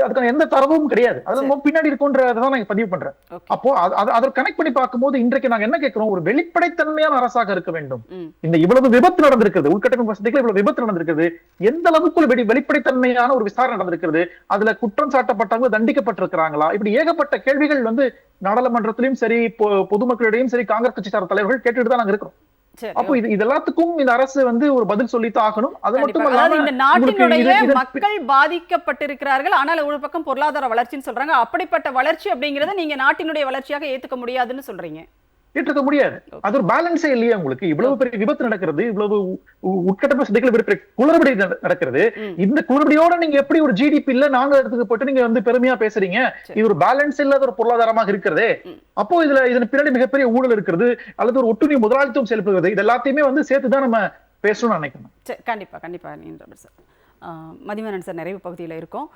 அதுக்கான எந்த தரவும் கிடையாது. அது பின்னாடி இருக்கும்ன்றதான் நாங்க பதிவு பண்றேன். அப்போ அதை கனெக்ட் பண்ணி பார்க்கும்போது இன்றைக்கு நாங்க என்ன கேட்கிறோம், ஒரு வெளிப்படைத்தன்மையான அரசாக இருக்க வேண்டும். இந்த இவ்வளவு விபத்து நடந்திருக்கிறது, உள்கட்டமைப்பு வசதிகள் இவ்வளவு விபத்து நடந்திருக்கிறது, எந்த அளவுக்கு வெளிப்படைத்தன்மையான ஒரு விசாரணை நடந்திருக்கிறது, அதுல குற்றம் சாட்டப்பட்டவங்க தண்டிக்கப்பட்டிருக்கிறாங்களா, இப்படி ஏகப்பட்ட கேள்விகள் வந்து நாடாளுமன்றத்திலும் சரி, பொதுமக்களிடையும் சரி, காங்கிரஸ் கட்சி சார்ந்த தலைவர்கள் கேட்டுட்டு தான் நாங்க இருக்கிறோம். அப்போ இது எல்லாத்துக்கும் இந்த அரசு வந்து ஒரு பதில் சொல்லித்தான் ஆகணும். அது மட்டும் இல்லாம இந்த நாட்டினுடைய மக்கள் பாதிக்கப்பட்டிருக்கிறார்கள், ஆனால் ஒரு பக்கம் பொருளாதார வளர்ச்சின்னு சொல்றாங்க. அப்படிப்பட்ட வளர்ச்சி அப்படிங்கறத நீங்க நாட்டினுடைய வளர்ச்சியாக ஏத்துக்க முடியாதுன்னு சொல்றீங்க. ஏற்றுக்க முடியாது. அது ஒரு பேலன்ஸே இல்லையா உங்களுக்கு? இவ்வளவு பெரிய விபத்து நடக்கிறது, இவ்வளவு உட்கட்டமைப்பு வசதிகள் குளறுபடி நடக்கிறது. இந்த குளறுபடியோட நீங்க எப்படி ஒரு ஜிடிபி இல்ல 4வது இடத்துக்கு போட்டு நீங்க வந்து பெருமையா பேசுறீங்க? இது ஒரு பேலன்ஸ் இல்லாத ஒரு பொருளாதாரமாக இருக்கிறதே. அப்போ இதன் பின்னாடி மிகப்பெரிய ஊழல் இருக்கிறது அல்லது ஒரு ஒட்டுணி முதலாளித்துவம் செயல்படுகிறது. இது எல்லாத்தையுமே வந்து சேர்த்துதான் நம்ம பேசணும்னு நினைக்கணும். கண்டிப்பா சார். மதிவண்ணன் சார், நிறைவு பகுதியில் இருக்கும்.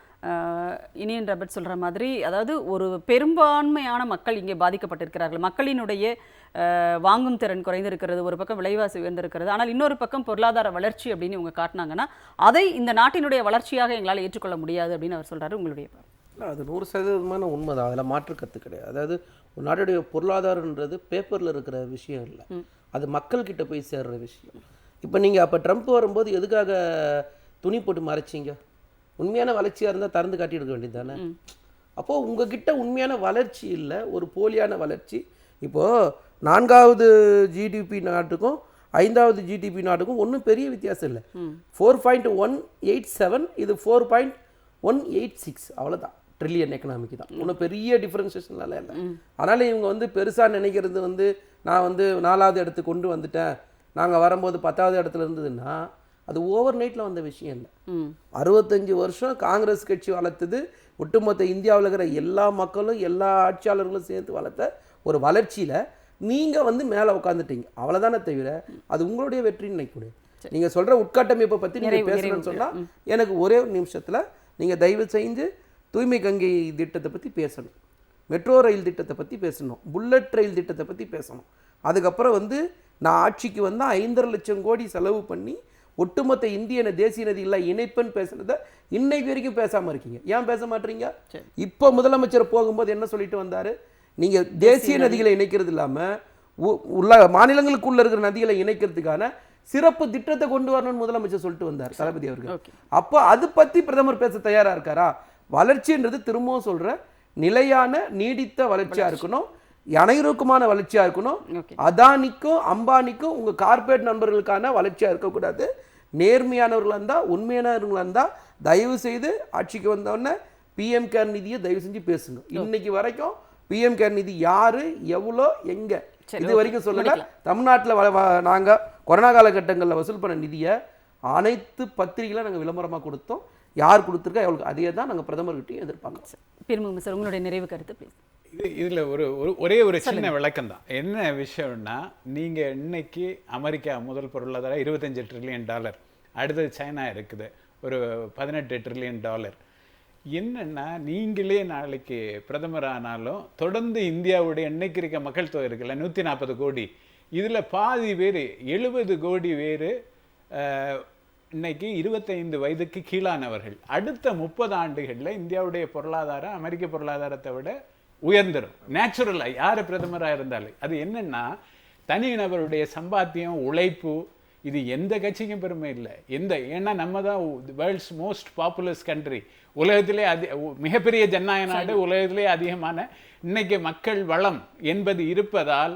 இனியன் ராபர்ட் சொல்கிற மாதிரி, அதாவது ஒரு பெரும்பான்மையான மக்கள் இங்கே பாதிக்கப்பட்டிருக்கிறார்கள். மக்களினுடைய வாங்கும் திறன் குறைந்திருக்கிறது, ஒரு பக்கம் விலைவாசி உயர்ந்திருக்கிறது, ஆனால் இன்னொரு பக்கம் பொருளாதார வளர்ச்சி அப்படின்னு இவங்க காட்டினாங்கன்னா அதை இந்த நாட்டினுடைய வளர்ச்சியாக எங்களால் ஏற்றுக்கொள்ள முடியாது அப்படின்னு அவர் சொல்கிறாரு. உங்களுடைய அது 100% உண்மைதான், அதில் மாற்று கருத்து கிடையாது. அதாவது ஒரு நாட்டுடைய பொருளாதாரன்றது பேப்பரில் இருக்கிற விஷயம் இல்லை, அது மக்கள்கிட்ட போய் சேர்ற விஷயம். இப்போ நீங்கள் அப்போ ட்ரம்ப் வரும்போது எதுக்காக துணி போட்டு மறைச்சிங்க? உண்மையான வளர்ச்சியாக இருந்தால் திறந்து காட்டி எடுக்க வேண்டியது தானே. அப்போது உங்ககிட்ட உண்மையான வளர்ச்சி இல்லை, ஒரு போலியான வளர்ச்சி. இப்போது 4வது ஜிடிபி நாட்டுக்கும் 5வது ஜிடிபி நாட்டுக்கும் ஒன்றும் பெரிய வித்தியாசம் இல்லை. 4.187, இது 4.186, அவ்வளோதான். ட்ரில்லியன் எக்கனாமிக்கு தான், ஒன்றும் பெரிய டிஃப்ரென்சேஷனால இல்லை. அதனால் இவங்க வந்து பெருசாக நினைக்கிறது வந்து நான் வந்து 4வது இடத்துக்கு கொண்டு வந்துட்டேன், நாங்கள் வரும்போது 10வது இடத்துல இருந்ததுன்னா அது ஓவர் நைட்டில் வந்த விஷயம் இல்லை. 65 வருஷம் காங்கிரஸ் கட்சி வளர்த்தது, ஒட்டுமொத்த இந்தியாவில் இருக்கிற எல்லா மக்களும் எல்லா ஆட்சியாளர்களும் சேர்த்து வளர்த்த ஒரு வளர்ச்சியில் நீங்கள் வந்து மேலே உட்காந்துட்டீங்க, அவ்வளோதானே தவிர அது உங்களுடைய வெற்றின்னு நினைக்கக்கூடிய. நீங்கள் சொல்கிற உட்கட்டமைப்பை பற்றி நீங்கள் பேசணும்னு சொன்னால் எனக்கு ஒரே ஒரு நிமிஷத்தில் நீங்கள் தயவு செஞ்சு தூய்மை கங்கை திட்டத்தை பற்றி பேசணும், மெட்ரோ ரயில் திட்டத்தை பற்றி பேசணும், புல்லட் ரயில் திட்டத்தை பற்றி பேசணும். அதுக்கப்புறம் வந்து நான் ஆட்சிக்கு வந்தால் 5.5 லட்சம் கோடி செலவு பண்ணி ஒட்டுமொத்த இந்திய தேசிய நதிகளை இணைப்புன்னு பேசுனதை இன்னைக்கு வரைக்கும் பேசாம இருக்கீங்க. ஏன் பேச மாட்டீங்க? இப்போ முதலமைச்சர் போகும்போது என்ன சொல்லிட்டு வந்தாரு? நீங்க தேசிய நதிகளை இணைக்கிறது இல்லாம உள்ள மாநிலங்களுக்குள்ள இருக்கிற நதிகளை இணைக்கிறதுக்கான சிறப்பு திட்டத்தை கொண்டு வரணும்னு முதலமைச்சர் சொல்லிட்டு வந்தார் தளபதி அவர்கள். அப்போ அது பத்தி பிரதமர் பேச தயாரா இருக்காரா? வளர்ச்சின்றது திரும்பவும் சொல்ற நிலையான நீடித்த வளர்ச்சியா இருக்கணும், அனைவருக்குமான வளர்ச்சியா இருக்கணும். அதானிக்கும் அம்பானிக்கும் உங்க கார்பரேட் நண்பர்களுக்கான வளர்ச்சியா இருக்கக்கூடாது. நேர்மையானவர்களா இருந்தா, உண்மையானவர்களா இருந்தா தயவு செய்து ஆட்சிக்கு வந்தோடனே பிஎம் கேர் நிதியை தயவு செஞ்சு பேசுங்க. இன்னைக்கு வரைக்கும் பிஎம் கேர் நிதி யாரு, எவ்வளோ, எங்க, இது வரைக்கும் சொல்லல. தமிழ்நாட்டில் நாங்க கொரோனா காலகட்டங்களில் வசூல் பண்ண நிதியை அனைத்து பத்திரிகைகளை நாங்கள் விளம்பரமாக கொடுத்தோம். யார் கொடுத்துருக்கா எவ்வளோ, அதே தான் நாங்கள் பிரதமர்கிட்டையும் எதிர்பார்க்கோம். பெருமுகம் சார், உங்களுடைய நிறைவு கருத்து ப்ளீஸ். இதில் ஒரே ஒரு சின்ன விளக்கம் தான். என்ன விஷயம்னா, நீங்கள் இன்னைக்கு அமெரிக்கா முதல் பொருளாதாரம் $25 ட்ரில்லியன், அடுத்தது சைனா இருக்குது ஒரு $18 ட்ரில்லியன். என்னன்னா, நீங்களே நாளைக்கு பிரதமர் ஆனாலும் தொடர்ந்து இந்தியாவுடைய இன்னைக்கு இருக்க மக்கள் தொகை இருக்குல்ல 140 கோடி, இதில் பாதி பேர் 70 கோடி பேர் இன்னைக்கு 25 வயதுக்கு கீழானவர்கள். அடுத்த 30 ஆண்டுகளில் இந்தியாவுடைய பொருளாதாரம் அமெரிக்க பொருளாதாரத்தை விட உயர்ந்துடும் நேச்சுரலாக, யார் பிரதமராக இருந்தாலும். அது என்னன்னா, தனிநபருடைய சம்பாத்தியம், உழைப்பு, இது எந்த கட்சிக்கும் பெருமை இல்லை. ஏன்னா நம்ம தான் வேர்ல்ட்ஸ் மோஸ்ட் பாப்புலஸ் கண்ட்ரி, உலகத்திலே மிகப்பெரிய ஜனநாயக நாடு, உலகத்திலே அதிகமான இன்னைக்கு மக்கள் வளம் என்பது இருப்பதால்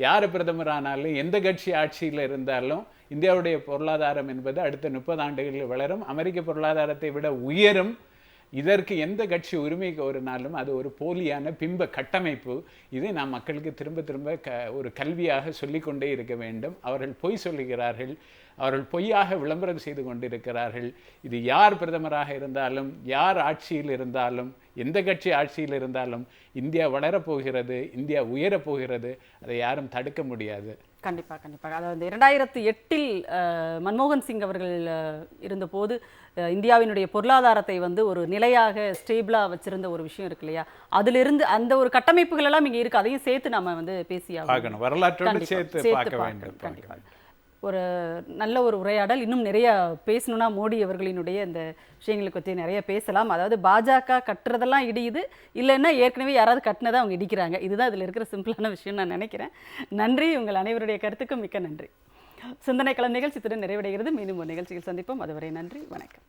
யார் பிரதமரானாலும் எந்த கட்சி ஆட்சியில் இருந்தாலும் இந்தியாவுடைய பொருளாதாரம் என்பது அடுத்த 30 ஆண்டுகளில் வளரும், அமெரிக்க பொருளாதாரத்தை விட உயரும். இதற்கு எந்த கட்சி உரிமை கோரினாலும் அது ஒரு போலியான பிம்ப கட்டமைப்பு. இதை நாம் மக்களுக்கு திரும்ப திரும்ப ஒரு கல்வியாக சொல்லிக்கொண்டே இருக்க வேண்டும். அவர்கள் பொய் சொல்லுகிறார்கள், அவர்கள் பொய்யாக விளம்பரம் செய்து கொண்டிருக்கிறார்கள். இது யார் பிரதமராக இருந்தாலும், யார் ஆட்சியில் இருந்தாலும், எந்த கட்சி ஆட்சியில் இருந்தாலும் இந்தியா வளரப்போகிறது, இந்தியா உயரப்போகிறது. அதை யாரும் தடுக்க முடியாது. கண்டிப்பாக கண்டிப்பாக. அதாவது 2008 மன்மோகன் சிங் அவர்கள் இருந்தபோது இந்தியாவினுடைய பொருளாதாரத்தை வந்து ஒரு நிலையாக ஸ்டேபிளாக வச்சிருந்த ஒரு விஷயம் இருக்கு இல்லையா, அதிலிருந்து அந்த ஒரு கட்டமைப்புகள் எல்லாம் இங்கே இருக்குது. அதையும் சேர்த்து நம்ம வந்து பேசியாகணும், வரலாற்றோடு சேர்த்து பார்க்க வேண்டும். கண்டிப்பாக ஒரு நல்ல ஒரு உரையாடல். இன்னும் நிறைய பேசணும்னா மோடி அவர்களினுடைய இந்த விஷயங்களை பற்றி நிறைய பேசலாம். அதாவது பாஜக கட்டுறதெல்லாம் இடியுது, இல்லைன்னா ஏற்கனவே யாராவது கட்டினதை அவங்க இடிக்கிறாங்க. இதுதான் இதில் இருக்கிற சிம்பிளான விஷயம் நான் நினைக்கிறேன். நன்றி, உங்கள் அனைவருடைய கருத்துக்கும் மிக்க நன்றி. சிந்தனை களம் நிகழ்ச்சி திறன் நிறைவடைகிறது. மீண்டும் ஒரு நிகழ்ச்சியில் சந்திப்போம். அதுவரை நன்றி, வணக்கம்.